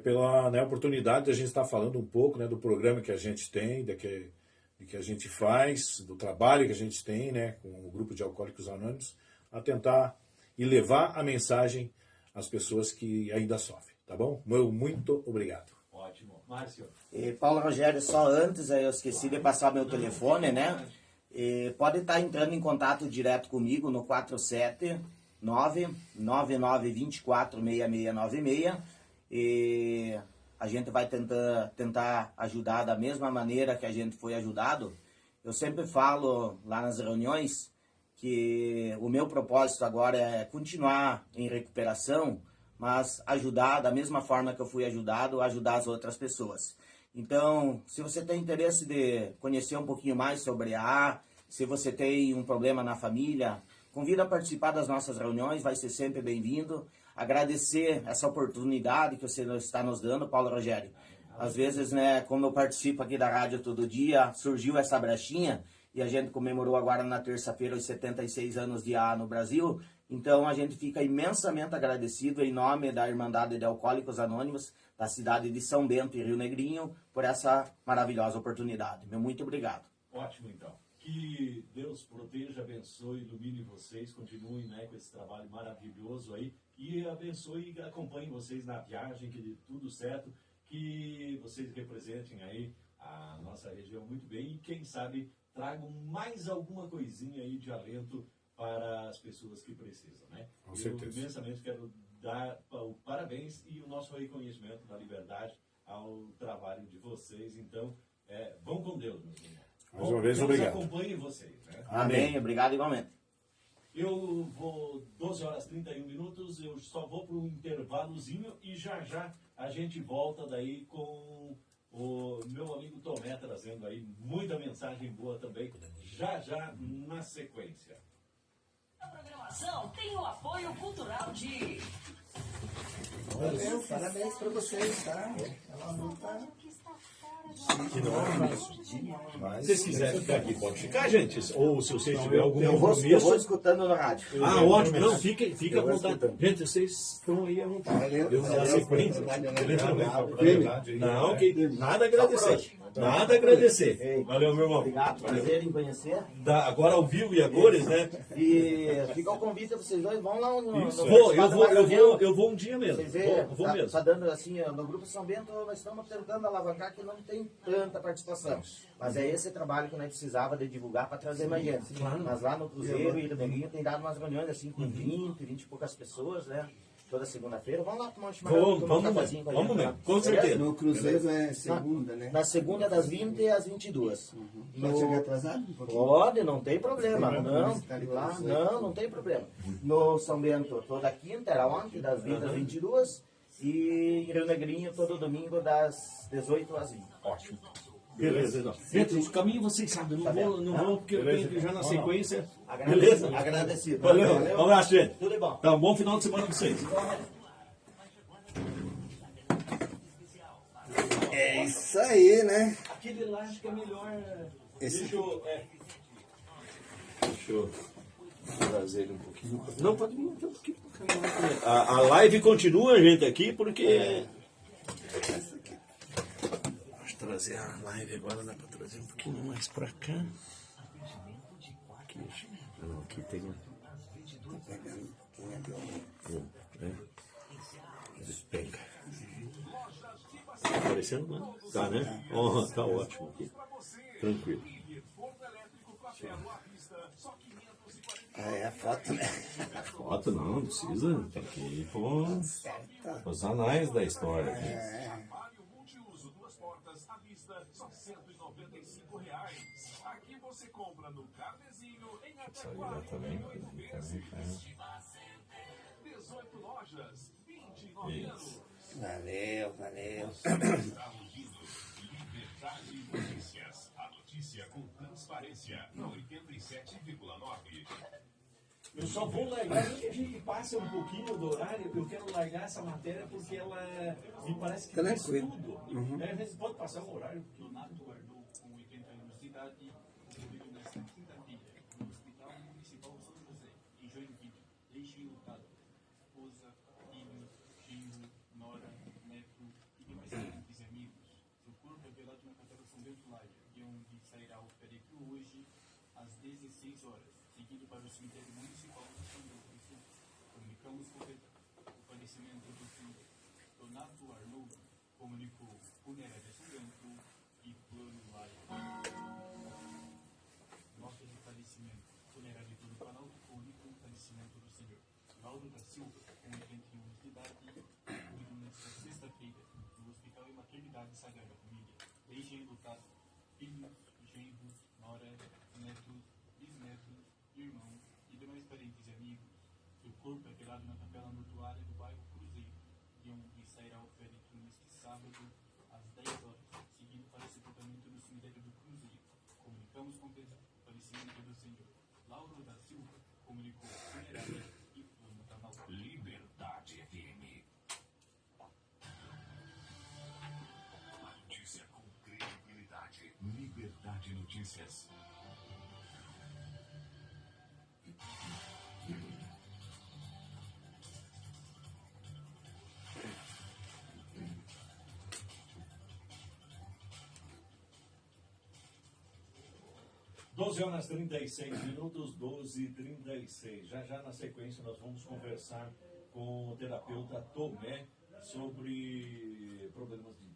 pela, né, oportunidade de a gente estar falando um pouco, né, do programa que a gente tem, do que a gente faz, do trabalho que a gente tem, né, com o grupo de Alcoólicos Anônimos, a tentar e levar a mensagem às pessoas que ainda sofrem, tá bom? Muito obrigado. Ótimo. Márcio. Paulo Rogério, só antes, eu esqueci de passar meu telefone, né? Pode estar entrando em contato direto comigo no 479-9924-6696. E a gente vai tentar ajudar da mesma maneira que a gente foi ajudado. Eu sempre falo lá nas reuniões que o meu propósito agora é continuar em recuperação, mas ajudar da mesma forma que eu fui ajudado, ajudar as outras pessoas. Então, se você tem interesse de conhecer um pouquinho mais sobre a AA, se você tem um problema na família, convido a participar das nossas reuniões, vai ser sempre bem-vindo. Agradecer essa oportunidade que você está nos dando, Paulo Rogério. Às vezes, né, como eu participo aqui da rádio todo dia, surgiu essa brechinha e a gente comemorou agora na terça-feira os 76 anos de AA no Brasil. Então, a gente fica imensamente agradecido em nome da Irmandade de Alcoólicos Anônimos, da cidade de São Bento e Rio Negrinho, por essa maravilhosa oportunidade. Meu muito obrigado. Ótimo, então. Que Deus proteja, abençoe, ilumine vocês, continuem, né, com esse trabalho maravilhoso aí, e abençoe e acompanhe vocês na viagem, que dê tudo certo, que vocês representem aí a nossa região muito bem e, quem sabe, tragam mais alguma coisinha aí de alento para as pessoas que precisam, né? Com certeza. Eu imensamente quero dar o parabéns e o nosso reconhecimento da liberdade ao trabalho de vocês. Então, vão com Deus, meus irmãos. Mais uma vez, obrigado. Acompanhe vocês, né? Amém. Obrigado igualmente. Eu vou 12 horas e 31 minutos, eu só vou para um intervalozinho e já a gente volta daí com o meu amigo Tomé trazendo aí muita mensagem boa também, já na sequência. A programação tem o apoio cultural de... Valeu, parabéns pra vocês, tá? Ela não tá... Que não é fácil. Se vocês quiserem ficar aqui, pode ficar, gente. Ou se vocês tiverem algum compromisso... Eu vou escutando no rádio. Ótimo. Não, fica à vontade. Gente, vocês estão aí à vontade. Eu vou dar sequência. Não, nada a agradecer. Nada a agradecer. Valeu, meu irmão. Obrigado, prazer em conhecer. Agora ao vivo e a cores, né? E fica o convite para vocês dois, vão lá no eu vou um dia mesmo. Vocês vou mesmo. Tá dando assim, no Grupo São Bento, nós estamos tentando alavancar que não tem tanta participação. Mas é esse trabalho que nós precisava de divulgar para trazer mais gente. Mas lá no Cruzeiro e no Neguinho tem dado umas reuniões assim com 20 e poucas pessoas, né? Toda segunda-feira. Vamos lá tomar um chimarrão, tomar um cafezinho com a gente. Vamos mesmo, com certeza. No Cruzeiro é segunda, né? Na segunda, das 20 às 22. Pode chegar atrasado um pouquinho? Pode, não tem problema. Não tem problema. No São Bento, toda quinta, era ontem, das 20 às 22. E em Rio Negrinho, todo domingo, das 18 às 20. Ótimo. Beleza, então. Gente, os caminhos vocês sabem, não vou porque eu tenho que já na sequência. Beleza? Agradecido. Valeu. Um abraço, gente. Tudo bom. Tá, um bom final de semana pra vocês. É isso aí, né? Aquele lá acho que é melhor. Esse... Deixa eu trazer ele um pouquinho. Não, pode vir aqui um pouquinho. A live continua, gente, aqui, porque... Vamos trazer a live agora, dá pra trazer um pouquinho mais pra cá. Aqui tem... Despenca. Tá aparecendo, né? Tá, né? Oh, tá ótimo aqui. Tranquilo. É a foto, né? Foto não precisa. Tem que ir os anais da história. Aqui você compra no Carnezinho em até 18 lojas, 29 anos. Valeu. Liberdade Notícias. A notícia com transparência. 87,9. Eu só vou largar, mesmo que a gente passe um pouquinho do horário, eu quero largar essa matéria porque ela me parece que diz tudo. Às vezes pode passar um horário. Donato guardou com 80 anos de idade, ocorrido nesta quinta-feira, no Hospital Municipal São José, em Joinville, deixe lutado. Esposa, filhos, genro, nora, neto e demais parentes e amigos. Seu corpo é velado na Capela São Bento Laia, de onde sairá o féretro hoje às 16 horas, seguido para o cemitério municipal de São Bento do Sul. Comunicamos com o falecimento do filho Donato Arnoldo, comunicou funerária São Bento e Plano Laia. Nota de falecimento. Funerária do Planalto Público, falecimento do senhor Lauro da Silva, com 81 anos de idade, ocorrido nesta sexta-feira, no Hospital e Maternidade Sagrada Família. Deixem lutar filhos, genros, nora, netos, bisnetos, irmãos e demais parentes e amigos. Seu corpo é velado na capela mortuária do bairro Cruzeiro, de onde sairá o féretro neste sábado, às 10 horas, seguindo para sepultamento no cemitério do Cruzeiro. Comunicamos com o falecimento do senhor Lauro da Silva, comunicou funerária e plano canal. Liberdade FM. A notícia com credibilidade. Liberdade Notícias. Doze horas 36 minutos, 12h36. Já na sequência nós vamos conversar com o terapeuta Tomé sobre problemas de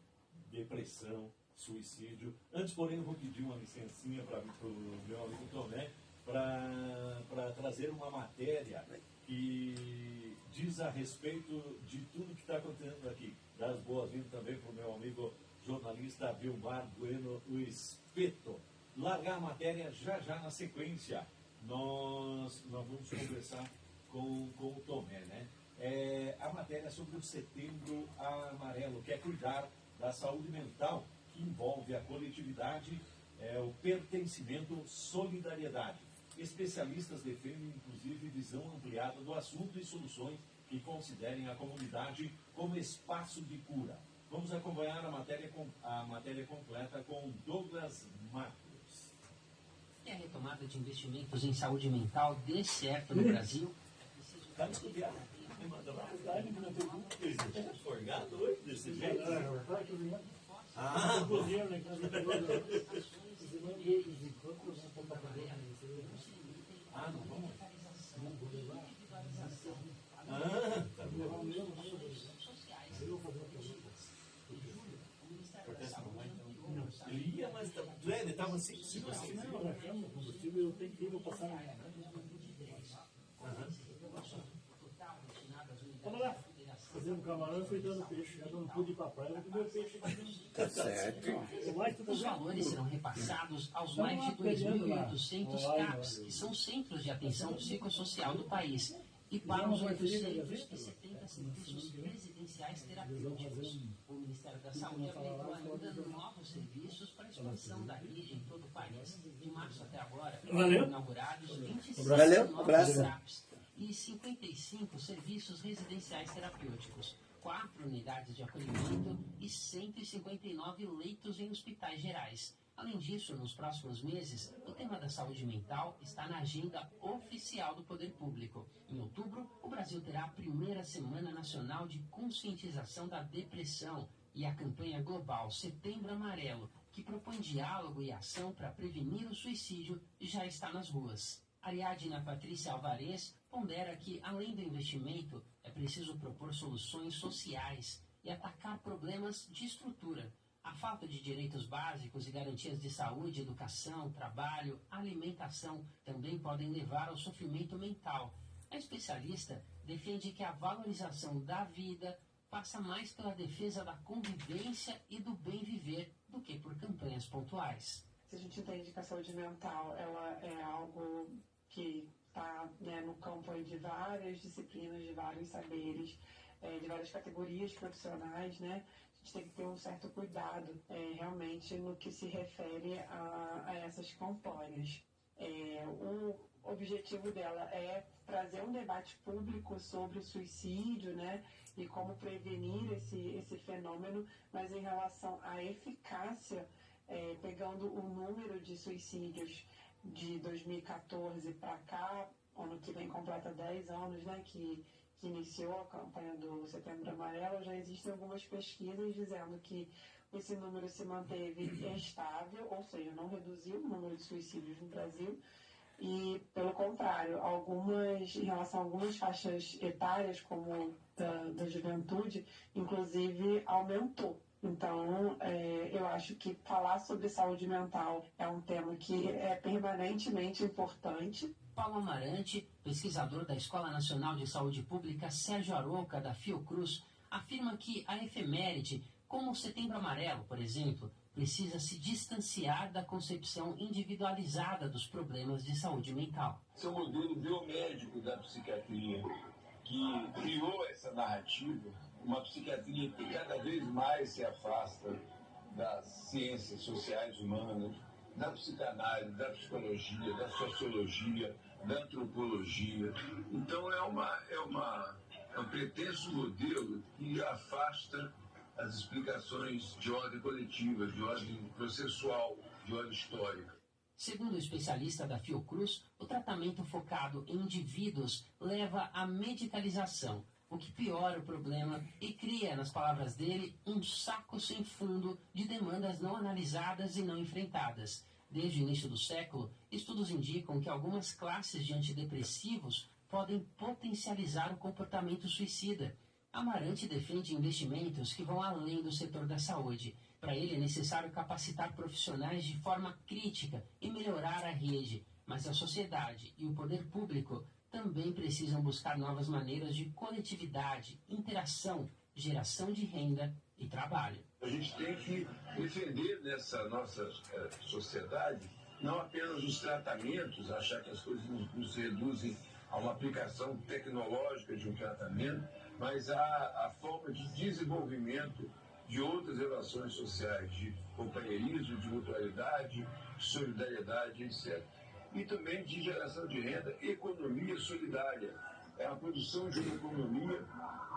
depressão, suicídio. Antes, porém, eu vou pedir uma licencinha para o meu amigo Tomé para trazer uma matéria que diz a respeito de tudo que está acontecendo aqui. Dar as boas-vindas também para o meu amigo jornalista Vilmar Bueno, o Espeto. Largar a matéria já na sequência. Nós vamos conversar com o Tomé, né? A matéria sobre o Setembro Amarelo, que é cuidar da saúde mental, que envolve a coletividade, o pertencimento, solidariedade. Especialistas defendem, inclusive, visão ampliada do assunto e soluções que considerem a comunidade como espaço de cura. Vamos acompanhar a matéria completa com Douglas Matos. Que a retomada de investimentos em saúde mental dê certo no Brasil. Está estudando. Forgado hoje desse jeito? Não vamos? Tá bom. Ele ia, mas ele estava assim, se você não reclama combustível, eu tenho que ir passar. Vamos lá. Fazer um camarão e fui dando peixe. Eu não pude ir para a praia, porque meu peixe tá certo. Os valores serão repassados aos mais de 2.800 CAPs, que são centros de atenção psicossocial do país, e para os 870 serviços residenciais terapêuticos. O Ministério da Saúde aplicou ainda novos serviços para a expansão da rede em todo o país. De março até agora, foram inaugurados 25 novos CAPs e 55 serviços residenciais terapêuticos, 4 unidades de acolhimento e 159 leitos em hospitais gerais. Além disso, nos próximos meses, o tema da saúde mental está na agenda oficial do poder público. Em outubro, o Brasil terá a primeira Semana Nacional de Conscientização da Depressão e a campanha global Setembro Amarelo, que propõe diálogo e ação para prevenir o suicídio, já está nas ruas. Ariadna Patrícia Alvarez pondera que, além do investimento, é preciso propor soluções sociais e atacar problemas de estrutura. A falta de direitos básicos e garantias de saúde, educação, trabalho, alimentação também podem levar ao sofrimento mental. A especialista defende que a valorização da vida passa mais pela defesa da convivência e do bem viver do que por campanhas pontuais. A gente entende que a saúde mental ela é algo que está no campo aí de várias disciplinas, de vários saberes, de várias categorias profissionais, né? A gente tem que ter um certo cuidado realmente no que se refere a essas campanhas. O objetivo dela é trazer um debate público sobre o suicídio, né, e como prevenir esse fenômeno, mas em relação à eficácia, pegando o número de suicídios de 2014 para cá, ano que vem completa 10 anos, né, que iniciou a campanha do Setembro Amarelo, já existem algumas pesquisas dizendo que esse número se manteve estável, ou seja, não reduziu o número de suicídios no Brasil, e, pelo contrário, em relação a algumas faixas etárias, como da juventude, inclusive aumentou. Então, eu acho que falar sobre saúde mental é um tema que é permanentemente importante. Paulo Amarante, pesquisador da Escola Nacional de Saúde Pública Sérgio Arouca, da Fiocruz, afirma que a efeméride, como o Setembro Amarelo, por exemplo, precisa se distanciar da concepção individualizada dos problemas de saúde mental. Esse é o modelo biomédico da psiquiatria, que criou essa narrativa, uma psiquiatria que cada vez mais se afasta das ciências sociais humanas, da psicanálise, da psicologia, da sociologia, da antropologia. Então é um pretenso modelo que afasta as explicações de ordem coletiva, de ordem processual, de ordem histórica. Segundo o especialista da Fiocruz, o tratamento focado em indivíduos leva à medicalização, o que piora o problema e cria, nas palavras dele, um saco sem fundo de demandas não analisadas e não enfrentadas. Desde o início do século, estudos indicam que algumas classes de antidepressivos podem potencializar o comportamento suicida. Amarante defende investimentos que vão além do setor da saúde. Para ele é necessário capacitar profissionais de forma crítica e melhorar a rede, mas a sociedade e o poder público também precisam buscar novas maneiras de coletividade, interação, geração de renda e trabalho. A gente tem que defender nessa nossa sociedade não apenas os tratamentos, achar que as coisas não se reduzem a uma aplicação tecnológica de um tratamento, mas a forma de desenvolvimento de outras relações sociais, de companheirismo, de mutualidade, de solidariedade, etc. E também de geração de renda, economia solidária. É a produção de uma economia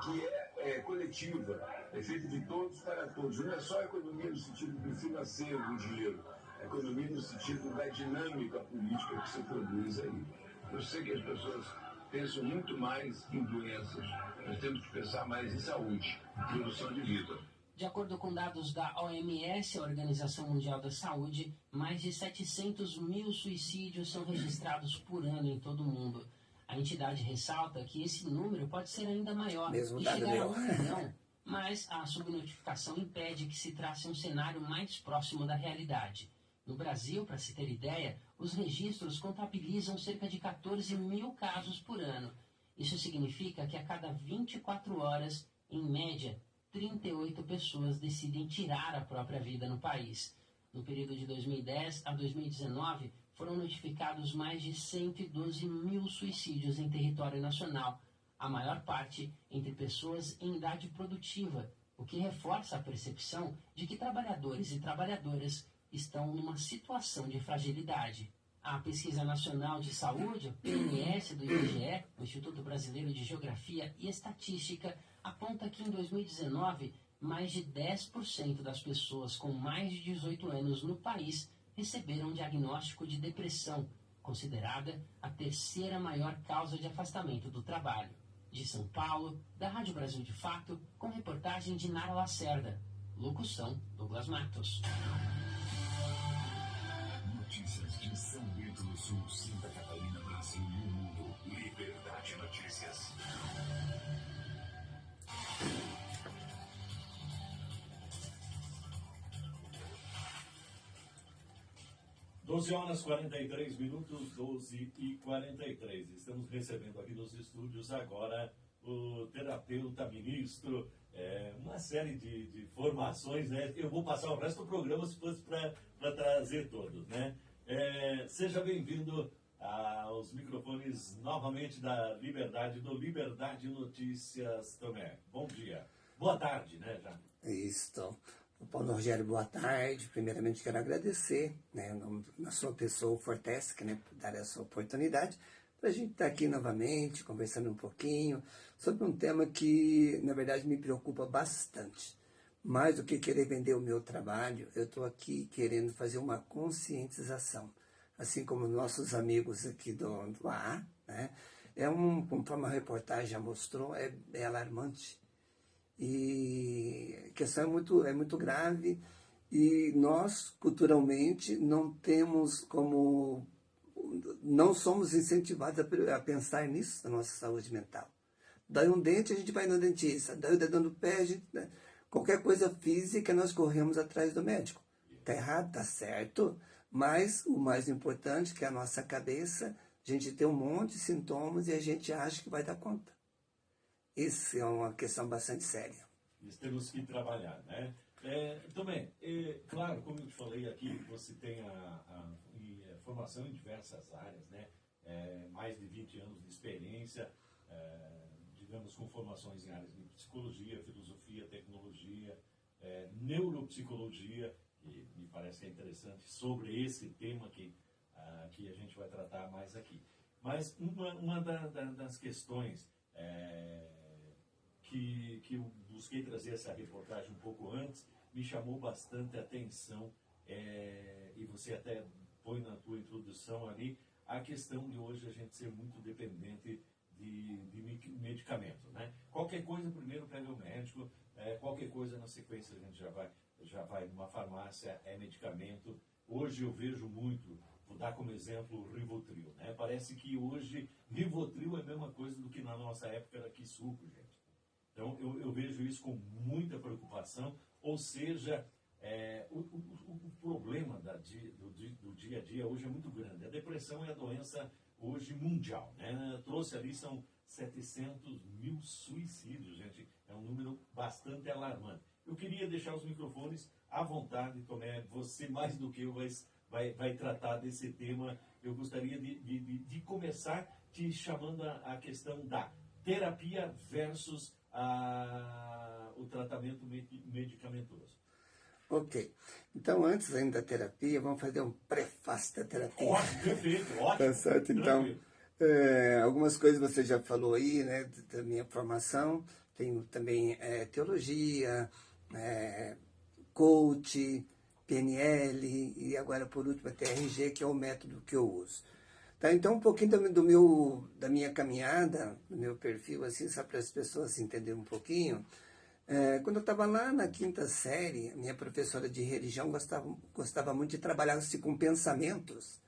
que é coletiva, é feita de todos para todos. Não é só a economia no sentido do financeiro, do dinheiro, a economia no sentido da dinâmica política que se produz aí. Eu sei que as pessoas pensam muito mais em doenças. Nós temos que pensar mais em saúde, produção de vida. De acordo com dados da OMS, a Organização Mundial da Saúde, mais de 700 mil suicídios são registrados por ano em todo o mundo. A entidade ressalta que esse número pode ser ainda maior e chegar a 1 milhão, mas a subnotificação impede que se trace um cenário mais próximo da realidade. No Brasil, para se ter ideia, os registros contabilizam cerca de 14 mil casos por ano. Isso significa que a cada 24 horas, em média, 38 pessoas decidem tirar a própria vida no país. No período de 2010 a 2019, foram notificados mais de 112 mil suicídios em território nacional, a maior parte entre pessoas em idade produtiva, o que reforça a percepção de que trabalhadores e trabalhadoras estão numa situação de fragilidade. A Pesquisa Nacional de Saúde, PNS, do IBGE, o Instituto Brasileiro de Geografia e Estatística, aponta que em 2019, mais de 10% das pessoas com mais de 18 anos no país receberam diagnóstico de depressão, considerada a terceira maior causa de afastamento do trabalho. De São Paulo, da Rádio Brasil de Fato, com reportagem de Nara Lacerda. Locução, Douglas Matos. Notícias de São Bento do Sul, Santa Catarina, Brasil e o mundo. Liberdade Notícias. Horas 43 minutos, 12h43. Estamos recebendo aqui nos estúdios agora o terapeuta ministro, uma série de formações, né? Eu vou passar o resto do programa se fosse para trazer todos, né? Seja bem-vindo aos microfones novamente da Liberdade, do Liberdade Notícias também. Bom dia. Boa tarde, né, já? Isso. O Paulo Rogério, boa tarde. Primeiramente quero agradecer, né, na sua pessoa, o Fortesc, né, por dar essa oportunidade para a gente estar aqui novamente, conversando um pouquinho sobre um tema que, na verdade, me preocupa bastante. Mais do que querer vender o meu trabalho, eu estou aqui querendo fazer uma conscientização. Assim como nossos amigos aqui do AA, né? Conforme a reportagem já mostrou, é alarmante. E a questão é muito grave e nós, culturalmente, não somos incentivados a pensar nisso, na nossa saúde mental. Dói um dente, a gente vai no dentista. Dói o dedão do pé, a gente... Né? Qualquer coisa física, nós corremos atrás do médico. Está errado, está certo, mas o mais importante, que é a nossa cabeça, a gente tem um monte de sintomas e a gente acha que vai dar conta. Isso é uma questão bastante séria. Nós temos que trabalhar, né? Também, claro, como eu te falei aqui, você tem a formação em diversas áreas, né? Mais de 20 anos de experiência, digamos, com formações em áreas de psicologia, filosofia, tecnologia, neuropsicologia, e me parece que é interessante sobre esse tema que a gente vai tratar mais aqui. Mas uma das questões que eu busquei trazer essa reportagem um pouco antes, me chamou bastante a atenção, e você até põe na tua introdução ali, a questão de hoje a gente ser muito dependente de medicamento, né? Qualquer coisa, primeiro pega o médico, qualquer coisa na sequência a gente já vai numa farmácia, é medicamento. Hoje eu vejo muito, vou dar como exemplo o Rivotril, né? Parece que hoje Rivotril é a mesma coisa do que na nossa época era que suco, gente. Então eu vejo isso com muita preocupação, ou seja, o problema do dia a dia hoje é muito grande. A depressão é a doença hoje mundial, né? Trouxe ali, são 700 mil suicídios, gente. É um número bastante alarmante. Eu queria deixar os microfones à vontade, Tomé. Você, mais do que eu, vai tratar desse tema. Eu gostaria de começar te chamando a questão da terapia versus o tratamento medicamentoso. Ok. Então, antes ainda da terapia, vamos fazer um prefácio da terapia. Ótimo, perfeito, ótimo. Tá certo? Então, algumas coisas você já falou aí, né, da minha formação. Tenho também teologia, coach, PNL e agora, por último, a TRG, que é o método que eu uso. Tá? Então, um pouquinho da minha caminhada, do meu perfil, assim, só para as pessoas entenderem um pouquinho. Quando eu estava lá na 5ª série, a minha professora de religião gostava muito de trabalhar com pensamentos.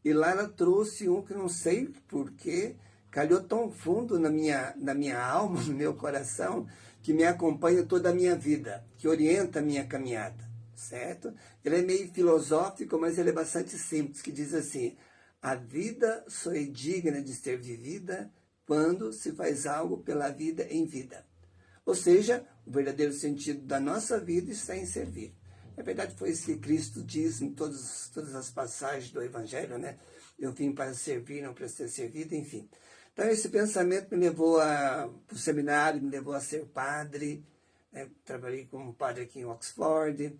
E lá ela trouxe um que não sei porquê, calhou tão fundo na minha alma, no meu coração, que me acompanha toda a minha vida, que orienta a minha caminhada, certo? Ele é meio filosófico, mas ele é bastante simples, que diz assim: a vida só é digna de ser vivida quando se faz algo pela vida em vida. Ou seja, o verdadeiro sentido da nossa vida está em servir. Na verdade, foi isso que Cristo diz em todas as passagens do Evangelho, né? Eu vim para servir, não para ser servido, enfim. Então, esse pensamento me levou para o seminário, me levou a ser padre. Trabalhei como padre aqui em Oxford.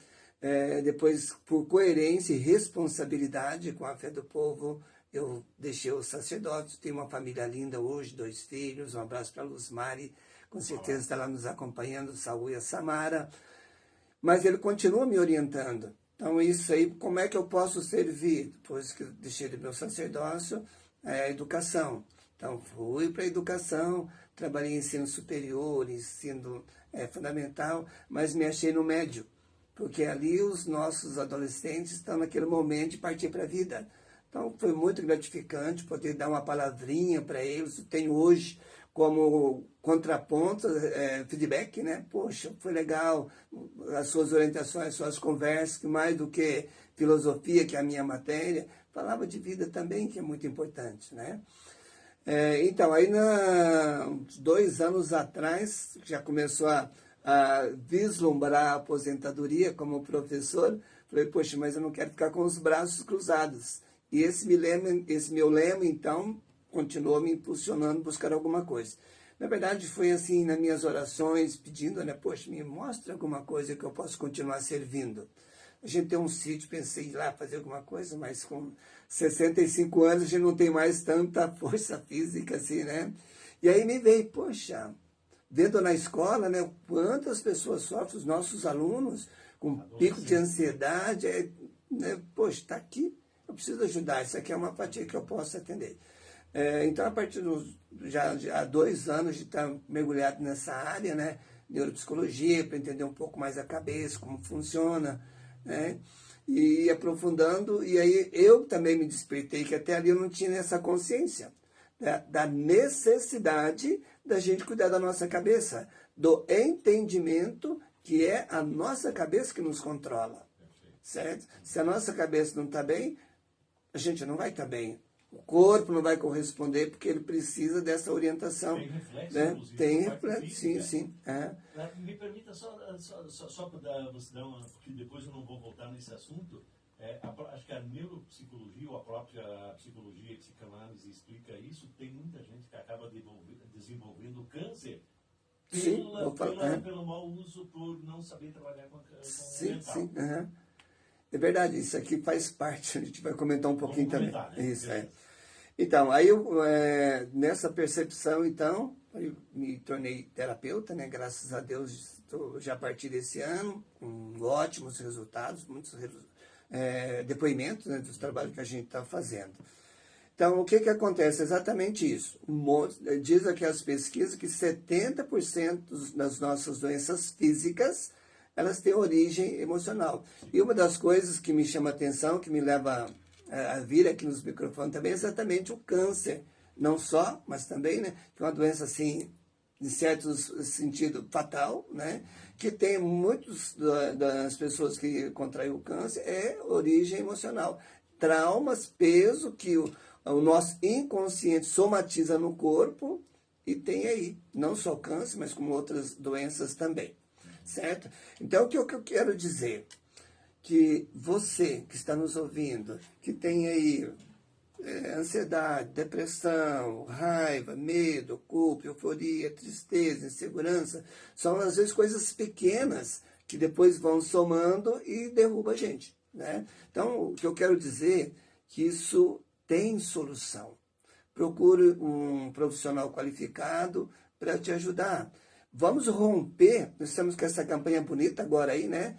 Depois, por coerência e responsabilidade com a fé do povo, eu deixei o sacerdócio. Tenho uma família linda hoje, 2 filhos. Um abraço para a Luzmari. Com certeza está lá nos acompanhando, o Saúl e a Samara. Mas ele continua me orientando. Então, isso aí, como é que eu posso servir? Depois que eu deixei do meu sacerdócio, a educação. Então, fui para a educação, trabalhei em ensino superior, ensino fundamental, mas me achei no médio. Porque ali os nossos adolescentes estão naquele momento de partir para a vida. Então, foi muito gratificante poder dar uma palavrinha para eles. Eu tenho hoje como contraponto, feedback, né? Poxa, foi legal, as suas orientações, as suas conversas, que mais do que filosofia, que é a minha matéria, falava de vida também, que é muito importante, né? Então, aí, uns 2 anos atrás, já começou a vislumbrar a aposentadoria como professor, falei, poxa, mas eu não quero ficar com os braços cruzados. E esse meu lema, então, continuou me impulsionando a buscar alguma coisa. Na verdade, foi assim, nas minhas orações, pedindo, né? Poxa, me mostra alguma coisa que eu possa continuar servindo. A gente tem um sítio, pensei em ir lá fazer alguma coisa, mas com 65 anos a gente não tem mais tanta força física assim, né? E aí me veio, poxa, vendo na escola, né, quantas pessoas sofrem, os nossos alunos, com pico de ansiedade, né, poxa, está aqui, eu preciso ajudar, isso aqui é uma fatia que eu posso atender. Então, a partir já há 2 anos de estar mergulhado nessa área, né, neuropsicologia, para entender um pouco mais a cabeça, como funciona, né, e aprofundando, e aí eu também me despertei, que até ali eu não tinha essa consciência, né, da necessidade da gente cuidar da nossa cabeça, do entendimento que é a nossa cabeça que nos controla, certo? Se a nossa cabeça não está bem, a gente não vai estar bem. O corpo não vai corresponder porque ele precisa dessa orientação. Tem reflexo, né? Inclusive, Tem reflexo, sim, sim. Me permita só para você dar uma... Porque depois eu não vou voltar nesse assunto. Acho que a neuropsicologia ou a própria psicologia e psicanálise explica isso. Tem muita gente que acaba desenvolvendo câncer pelo mau uso, por não saber trabalhar com sim, mental. Sim, é verdade, isso aqui faz parte, a gente vai comentar um pouquinho também. Né? Isso, Então, aí eu, nessa percepção, então, eu me tornei terapeuta, né? Graças a Deus, já a partir desse ano, com ótimos resultados, muitos depoimentos, né, dos trabalhos que a gente está fazendo. Então, o que acontece? Exatamente isso. Diz aqui as pesquisas que 70% das nossas doenças físicas, elas têm origem emocional. E uma das coisas que me chama a atenção, que me leva a vir aqui nos microfones também, é exatamente o câncer. Não só, mas também, né, que é uma doença, assim, em certo sentido, fatal, né, que tem muitas das pessoas que contraem o câncer, é origem emocional. Traumas, peso que o nosso inconsciente somatiza no corpo e tem aí, não só câncer, mas como outras doenças também. Certo? Então, o que eu quero dizer? Que você que está nos ouvindo, que tem aí ansiedade, depressão, raiva, medo, culpa, euforia, tristeza, insegurança, são às vezes coisas pequenas que depois vão somando e derrubam a gente. Né? Então, o que eu quero dizer é que isso tem solução. Procure um profissional qualificado para te ajudar. Vamos romper, nós estamos com essa campanha bonita agora aí, né?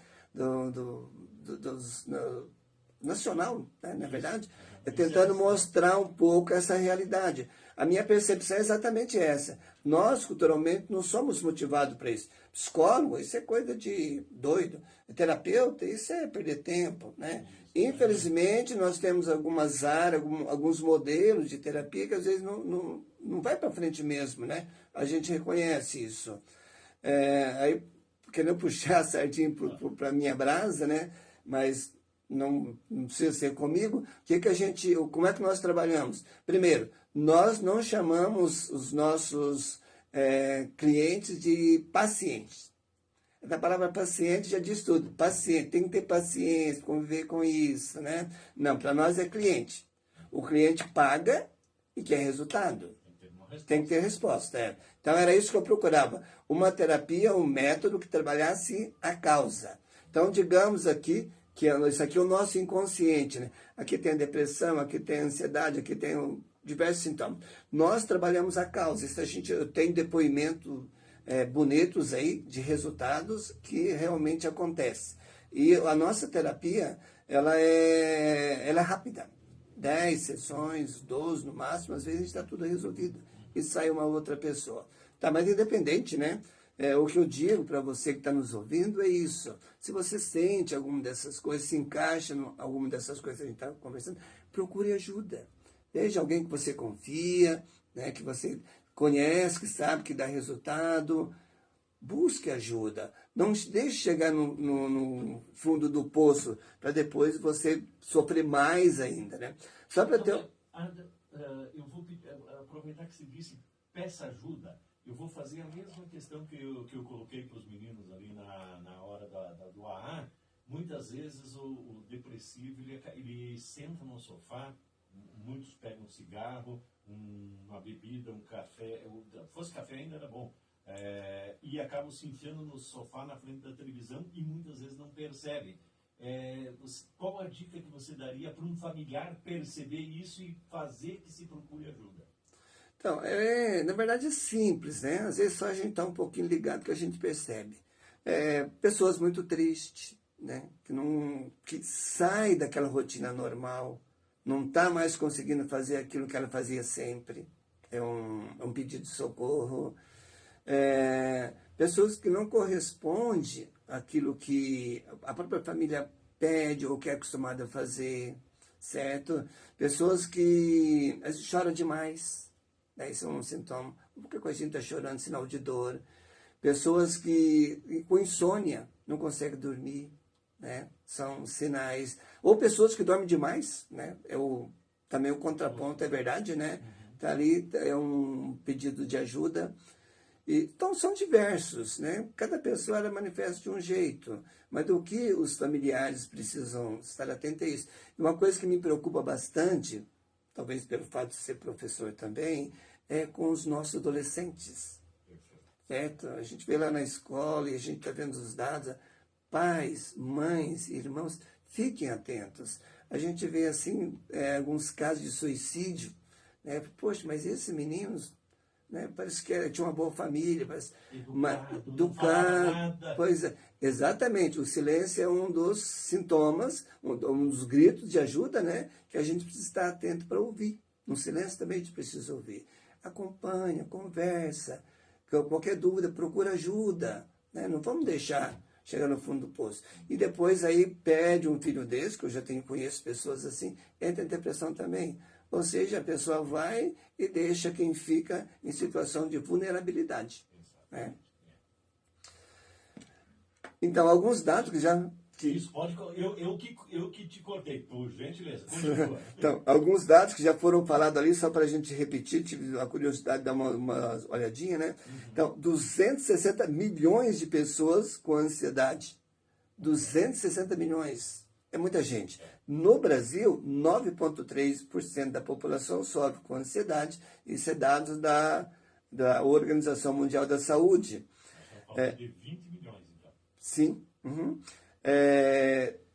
Nacional, né? Na verdade, tentando mostrar um pouco essa realidade. A minha percepção é exatamente essa. Nós, culturalmente, não somos motivados para isso. Psicólogo, isso é coisa de doido. Terapeuta, isso é perder tempo, né? Infelizmente, nós temos algumas áreas, alguns modelos de terapia que às vezes não vai para frente mesmo, né? A gente reconhece isso. Aí, querendo puxar a sardinha para a minha brasa, né? Mas não precisa ser comigo. Como é que nós trabalhamos? Primeiro, nós não chamamos os nossos clientes de pacientes. A palavra paciente já diz tudo. Paciente, tem que ter paciência, conviver com isso, né? Não, para nós é cliente. O cliente paga e quer resultado. Tem que ter resposta. Então, era isso que eu procurava. Uma terapia, um método que trabalhasse a causa. Então, digamos aqui que isso aqui é o nosso inconsciente. Né? Aqui tem a depressão, aqui tem a ansiedade, aqui tem diversos sintomas. Nós trabalhamos a causa. Eu tenho depoimentos bonitos aí de resultados que realmente acontecem. E a nossa terapia, ela é rápida. 10 sessões, 12 no máximo, às vezes está tudo resolvido. E sai uma outra pessoa. Tá, mas independente, né? O que eu digo para você que está nos ouvindo é isso. Se você sente alguma dessas coisas, se encaixa em alguma dessas coisas que a gente está conversando, procure ajuda. Veja alguém que você confia, né? Que você conhece, que sabe que dá resultado. Busque ajuda. Não deixe chegar no fundo do poço para depois você sofrer mais ainda, né? Só para ter... eu vou aproveitar que você disse, peça ajuda. Eu vou fazer a mesma questão que eu coloquei para os meninos ali na hora do AA. Muitas vezes o depressivo, ele senta no sofá, muitos pegam um cigarro, uma bebida, um café, fosse café ainda era bom, e acabam se enfiando no sofá na frente da televisão e muitas vezes não percebem. Qual a dica que você daria para um familiar perceber isso e fazer que se procure ajuda? Então, na verdade é simples, né? Às vezes só a gente está um pouquinho ligado que a gente percebe. Pessoas muito tristes, né? Que sai daquela rotina normal, não está mais conseguindo fazer aquilo que ela fazia sempre. É um pedido de socorro. Pessoas que não correspondem àquilo que a própria família pede ou que é acostumada a fazer, certo? Pessoas que às vezes choram demais, né? Isso é um sintoma. Por que a gente está chorando? Sinal de dor. Pessoas que com insônia não conseguem dormir, né? São sinais. Ou pessoas que dormem demais, né? Também o contraponto, é verdade, né? Tá ali, é um pedido de ajuda. Então, são diversos, né? Cada pessoa ela manifesta de um jeito, mas do que os familiares precisam estar atentos é isso. E uma coisa que me preocupa bastante, talvez pelo fato de ser professor também, é com os nossos adolescentes, certo? A gente vê lá na escola e a gente está vendo os dados, pais, mães, irmãos, fiquem atentos. A gente vê, assim, alguns casos de suicídio, né? Poxa, mas esses meninos, né, parece que tinha uma boa família, parece educado. Pois é, exatamente. O silêncio é um dos sintomas, um dos gritos de ajuda, né, que a gente precisa estar atento para ouvir. No silêncio também a gente precisa ouvir. Acompanha, conversa. Qualquer dúvida, procura ajuda. Né? Não vamos deixar chegar no fundo do poço. E depois aí pede um filho desse, que eu já conheço pessoas assim, entra em depressão também. Ou seja, a pessoa vai e deixa quem fica em situação de vulnerabilidade. Né? Então, alguns dados que já... Isso, pode... Eu que te cortei, por gentileza. Continua. Então, alguns dados que já foram falados ali, só para a gente repetir, tive a curiosidade de dar uma olhadinha, né? Então, 260 milhões de pessoas com ansiedade. 260 milhões. É muita gente. No Brasil, 9,3% da população sofre com ansiedade. Isso é dados da Organização Mundial da Saúde. De 20 milhões, então. Sim.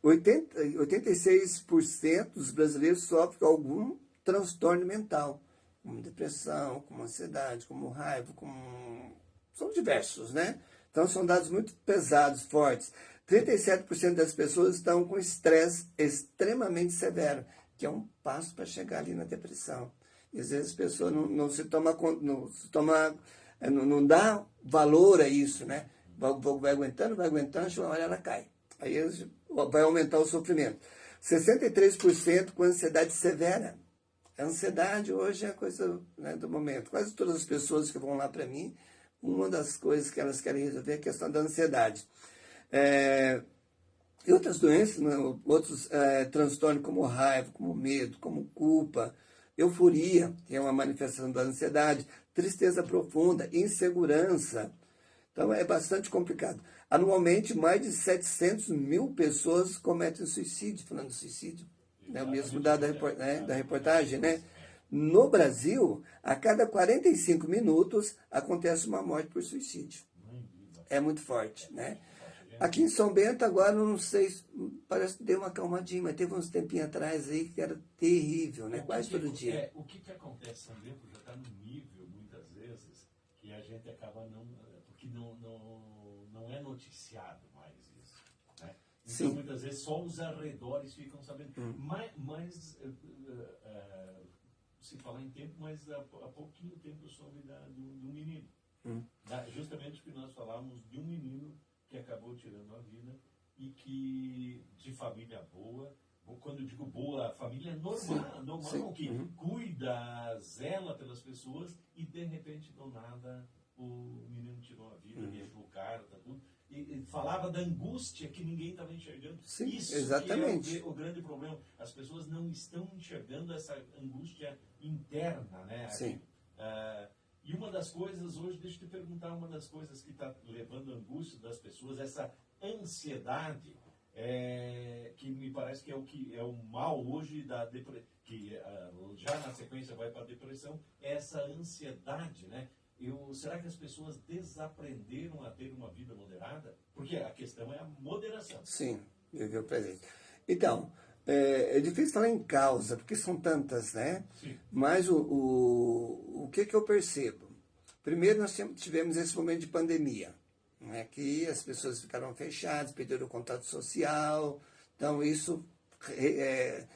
86% dos brasileiros sofrem com algum transtorno mental, como depressão, como ansiedade, como raiva, são diversos, né? Então, são dados muito pesados, fortes. 37% das pessoas estão com estresse extremamente severo, que é um passo para chegar ali na depressão. E às vezes a pessoa não dá valor a isso, né? Vai aguentando, uma hora ela cai. Aí vai aumentar o sofrimento. 63% com ansiedade severa. A ansiedade hoje é a coisa, né, do momento. Quase todas as pessoas que vão lá para mim, uma das coisas que elas querem resolver é a questão da ansiedade. E outras doenças, né, outros transtornos como raiva, como medo, como culpa, euforia, que é uma manifestação da ansiedade, tristeza profunda, insegurança. Então é bastante complicado. Anualmente, mais de 700 mil pessoas cometem suicídio, falando de suicídio. Né, o mesmo dado da reportagem, né? No Brasil, a cada 45 minutos acontece uma morte por suicídio. É muito forte, né? Aqui em São Bento, agora, não sei, parece que deu uma calmadinha, mas teve uns tempinhos atrás aí que era terrível, né? Quase todo dia. O que acontece em São Bento já está no nível, muitas vezes, que a gente acaba porque não é noticiado mais isso, né? Então, Sim. Muitas vezes, só os arredores ficam sabendo. Mas se falar em tempo, mas há pouquinho tempo eu soube de um menino. Justamente porque nós falávamos de um menino que acabou tirando a vida e que de família boa, quando eu digo boa, família normal, que cuida, zela pelas pessoas e de repente do nada o menino tirou a vida, deixou carta, tudo. E falava da angústia que ninguém estava enxergando. Sim, isso exatamente. Que é o grande problema. As pessoas não estão enxergando essa angústia interna, né? Sim. E uma das coisas, hoje, deixa eu te perguntar, uma das coisas que está levando a angústia das pessoas, essa ansiedade, que me parece que é o mal hoje da que já na sequência vai para a depressão, é essa ansiedade, né? Será que as pessoas desaprenderam a ter uma vida moderada? Porque a questão é a moderação. Sim, viver o presente. Então, é difícil falar em causa, porque são tantas, né? Sim. Mas o que eu percebo? Primeiro, nós tivemos esse momento de pandemia, né? Que as pessoas ficaram fechadas, perderam o contato social. Então, isso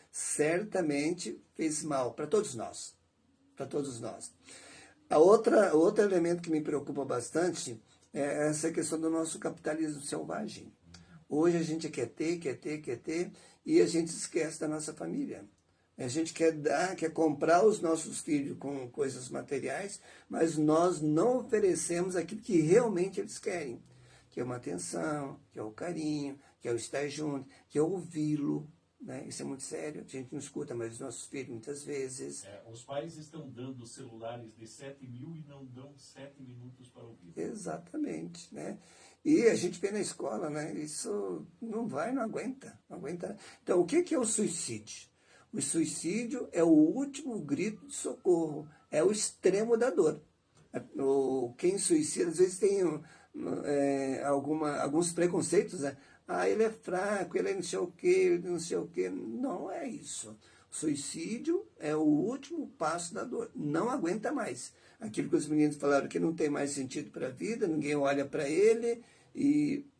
certamente fez mal para todos nós. Para todos nós. Outro elemento que me preocupa bastante é essa questão do nosso capitalismo selvagem. Hoje a gente quer ter, e a gente esquece da nossa família. A gente quer comprar os nossos filhos com coisas materiais, mas nós não oferecemos aquilo que realmente eles querem, que é uma atenção, que é o carinho, que é o estar junto, que é ouvi-lo. Né? Isso é muito sério, a gente não escuta mais os nossos filhos muitas vezes. Os pais estão dando celulares de 7.000 e não dão 7 minutos para ouvir. Exatamente, né? E a gente vê na escola, né? Isso não aguenta. Então, o que é o suicídio? O suicídio é o último grito de socorro, é o extremo da dor. Quem suicida, às vezes tem alguns preconceitos, né? Ele é fraco, ele é não sei o quê. Não é isso. O suicídio é o último passo da dor. Não aguenta mais. Aquilo que os meninos falaram que não tem mais sentido para a vida, ninguém olha para ele.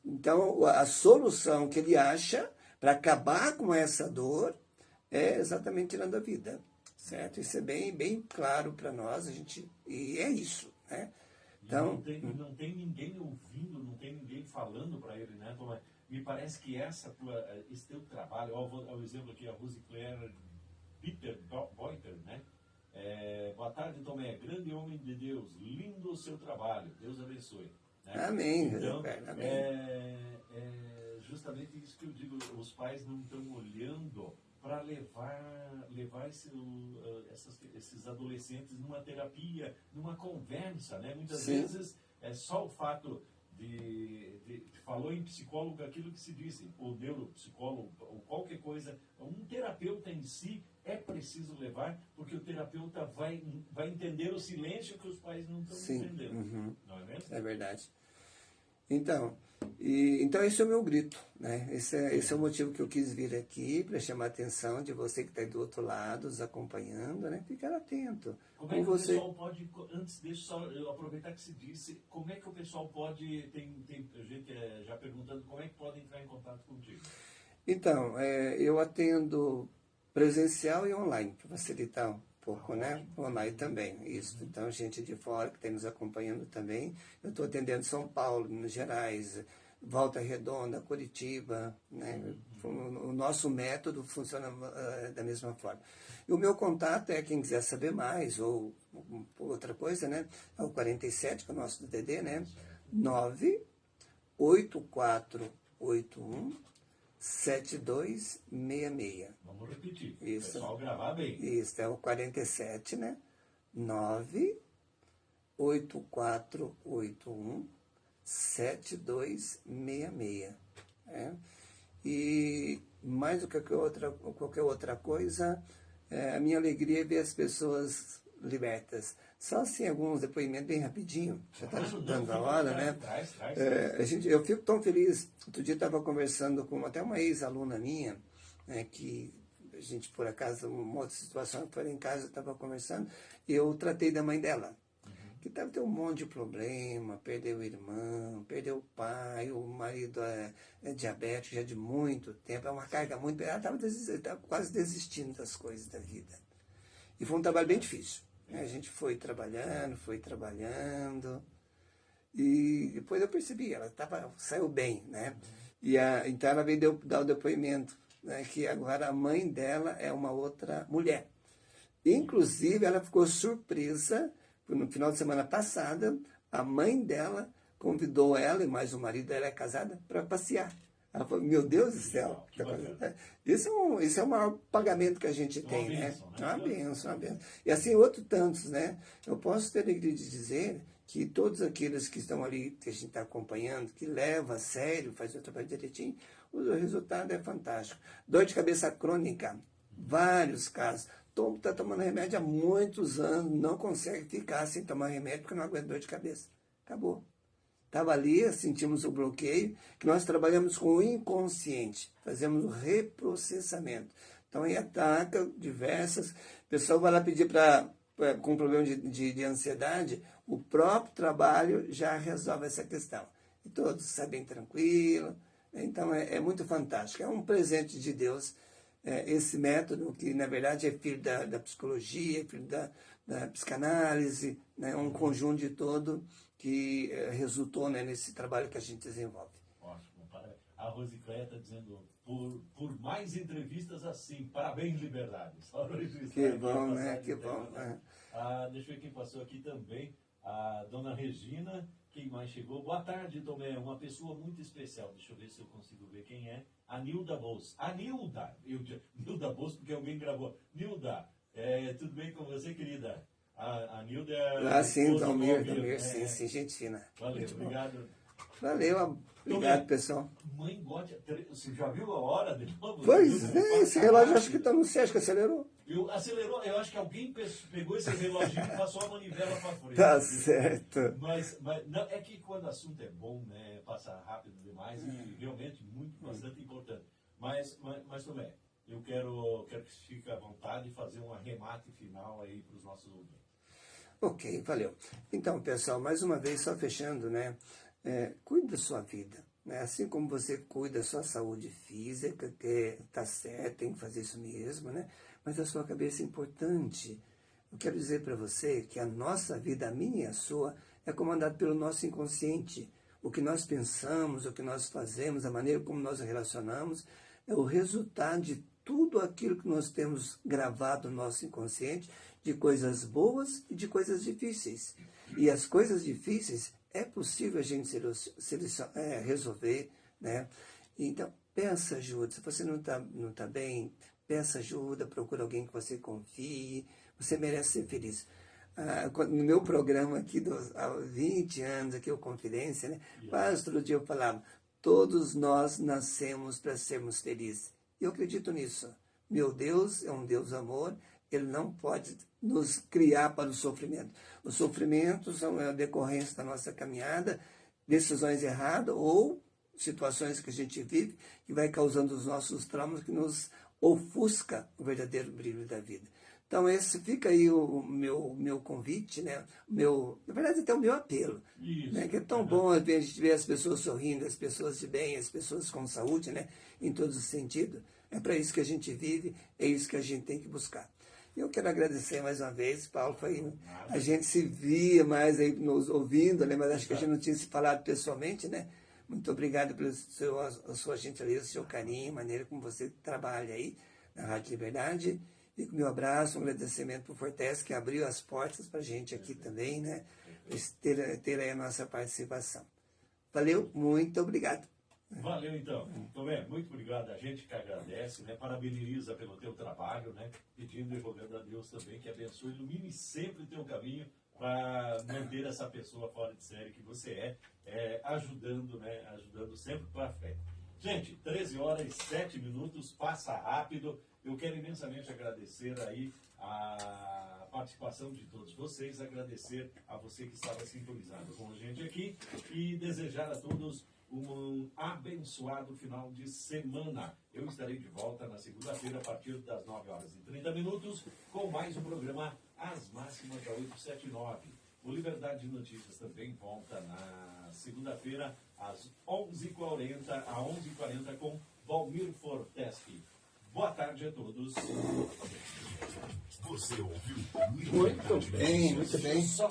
Então, a solução que ele acha para acabar com essa dor é exatamente tirando a vida. Certo? Isso é bem claro para nós. E é isso, né? Então, não tem ninguém ouvindo, não tem ninguém falando para ele, né, Tomé? Me parece que esse teu trabalho, o exemplo aqui, a Rose Claire Peter Boiter, né? Boa tarde, Tomé, grande homem de Deus, lindo o seu trabalho, Deus abençoe. Né? Amém. Então, amém. É justamente isso que eu digo, os pais não estão olhando para levar esses adolescentes numa terapia, numa conversa, né? Muitas vezes é só o fato falou em psicólogo aquilo que se disse, ou neuropsicólogo, ou qualquer coisa, um terapeuta em si é preciso levar, porque o terapeuta vai entender o silêncio que os pais não estão entendendo. Uhum. Não é mesmo? É verdade. Então esse é o meu grito, né? Esse é o motivo que eu quis vir aqui, para chamar a atenção de você que está aí do outro lado, nos acompanhando, né? Ficar atento. Como é que o pessoal pode, deixa só eu aproveitar que se disse, como é que o pessoal pode, tem gente já perguntando, como é que pode entrar em contato contigo? Então, eu atendo presencial e online, para facilitar um pouco, né? Online também, isso. Então, gente de fora que está nos acompanhando também. Eu estou atendendo São Paulo, Minas Gerais, Volta Redonda, Curitiba, né? O nosso método funciona da mesma forma. E o meu contato é quem quiser saber mais, ou outra coisa, né? É o 47, que é o nosso DDD, né? 98481 7266. Vamos repetir. Isso. Pessoal gravar bem. Isso, é o 47, né? 98481 7266. E mais do que qualquer outra coisa, a minha alegria é ver as pessoas libertas. Só assim, alguns depoimentos bem rapidinho, já está ajudando a hora, né? Eu fico tão feliz. Outro dia eu estava conversando com até uma ex-aluna minha, né, que a gente, por acaso, uma outra situação, foi em casa, eu estava conversando, e eu tratei da mãe dela, que deve ter um monte de problema, perdeu o irmão, perdeu o pai, o marido é diabético já de muito tempo, é uma carga muito... Ela estava quase desistindo das coisas da vida. E foi um trabalho bem difícil. A gente foi trabalhando, e depois eu percebi, ela saiu bem, né? Então ela veio dar o depoimento, né, que agora a mãe dela é uma outra mulher. Inclusive, ela ficou surpresa, no final de semana passada, a mãe dela convidou ela, e mais o marido dela é casada, para passear. Ela falou, meu Deus do céu. Isso é o maior pagamento que a gente tem, né? É uma bênção. E assim, outros tantos, né? Eu posso ter alegria de dizer que todos aqueles que estão ali, que a gente está acompanhando, que leva a sério, faz o trabalho direitinho, o resultado é fantástico. Dor de cabeça crônica, vários casos. Tom está tomando remédio há muitos anos, não consegue ficar sem tomar remédio porque não aguenta dor de cabeça. Acabou. Estava ali, sentimos o bloqueio, que nós trabalhamos com o inconsciente, fazemos o reprocessamento. Então, aí ataca diversas... O pessoal vai lá pedir com problema de ansiedade, o próprio trabalho já resolve essa questão. E todos sabem tranquilo. Então, é muito fantástico. É um presente de Deus, esse método, que, na verdade, é filho da psicologia, filho da psicanálise, né? Um conjunto de todo que resultou, né, nesse trabalho que a gente desenvolve. Ótimo. A Rosicléia está dizendo, por mais entrevistas assim, parabéns, Liberdade. Que bom, né? Que bom. Deixa eu ver quem passou aqui também. A dona Regina, quem mais chegou? Boa tarde, Tomé. Uma pessoa muito especial. Deixa eu ver se eu consigo ver quem é. A Nilda Bous. A Nilda! Nilda Bous, porque alguém gravou. Nilda, tudo bem com você, querida? A Nilda é... sim, Dalmir, sim, gente fina. Valeu, obrigado. Valeu, obrigado, pessoal. Mãe Gótia, você já viu a hora de novo? Pois é, esse relógio acho que está no céu, acho que acelerou. Acelerou, eu acho que alguém pegou esse reloginho e passou a manivela para frente. Tá certo. Mas não, é que quando o assunto é bom, né, passa rápido demais e realmente bastante importante. Mas também, eu quero que você fique à vontade de fazer um arremate final aí para os nossos ouvintes. Ok, valeu. Então, pessoal, mais uma vez, só fechando, né? Cuide da sua vida, né? Assim como você cuida da sua saúde física, que está certo, tem que fazer isso mesmo, né? Mas a sua cabeça é importante. Eu quero dizer para você que a nossa vida, a minha e a sua, é comandada pelo nosso inconsciente. O que nós pensamos, o que nós fazemos, a maneira como nós relacionamos, é o resultado de tudo aquilo que nós temos gravado no nosso inconsciente, de coisas boas e de coisas difíceis. E as coisas difíceis é possível a gente resolver, né? Então, peça ajuda. Se você não tá bem, peça ajuda, procura alguém que você confie. Você merece ser feliz. No meu programa aqui, há 20 anos, aqui, o Confidência, né? Quase todo dia eu falava, todos nós nascemos para sermos felizes. E eu acredito nisso. Meu Deus é um Deus amor, Ele não pode nos criar para o sofrimento. Os sofrimentos são a decorrência da nossa caminhada, decisões erradas ou situações que a gente vive que vai causando os nossos traumas, que nos ofusca o verdadeiro brilho da vida. Então, esse fica aí o meu convite, né? Na verdade, até o meu apelo. Né? Que é tão bom a gente ver as pessoas sorrindo, as pessoas de bem, as pessoas com saúde, né? Em todos os sentidos. É para isso que a gente vive, é isso que a gente tem que buscar. Eu quero agradecer mais uma vez, Paulo. A gente se via mais aí nos ouvindo, né? Mas acho que a gente não tinha se falado pessoalmente, né? Muito obrigado pela sua gentileza, seu carinho, maneira como você trabalha aí na Rádio Liberdade. Fico meu abraço, um agradecimento para o Fortes, que abriu as portas para a gente aqui também, né? Ter aí a nossa participação. Valeu, muito obrigado. Valeu, então. Tomé, muito obrigado. A gente que agradece, né? Parabeniza pelo teu trabalho, né? Pedindo e rogando a Deus também que abençoe, ilumine sempre o teu caminho para manter essa pessoa fora de série que você ajudando, né? Ajudando sempre para frente. Gente, 13 horas e 7 minutos, passa rápido. Eu quero imensamente agradecer aí a participação de todos vocês, agradecer a você que estava sintonizado com a gente aqui e desejar a todos um abençoado final de semana. Eu estarei de volta na segunda-feira a partir das 9 horas e 30 minutos com mais um programa As Máximas da 879. O Liberdade de Notícias também volta na segunda-feira às 11h40 com Valmir Forteschi. Boa tarde a todos. Você ouviu? Muito bem, muito bem. Só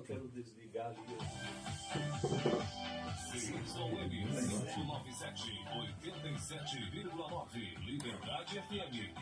quero desligar ali. ZYN 797, 87,9, Liberdade FM.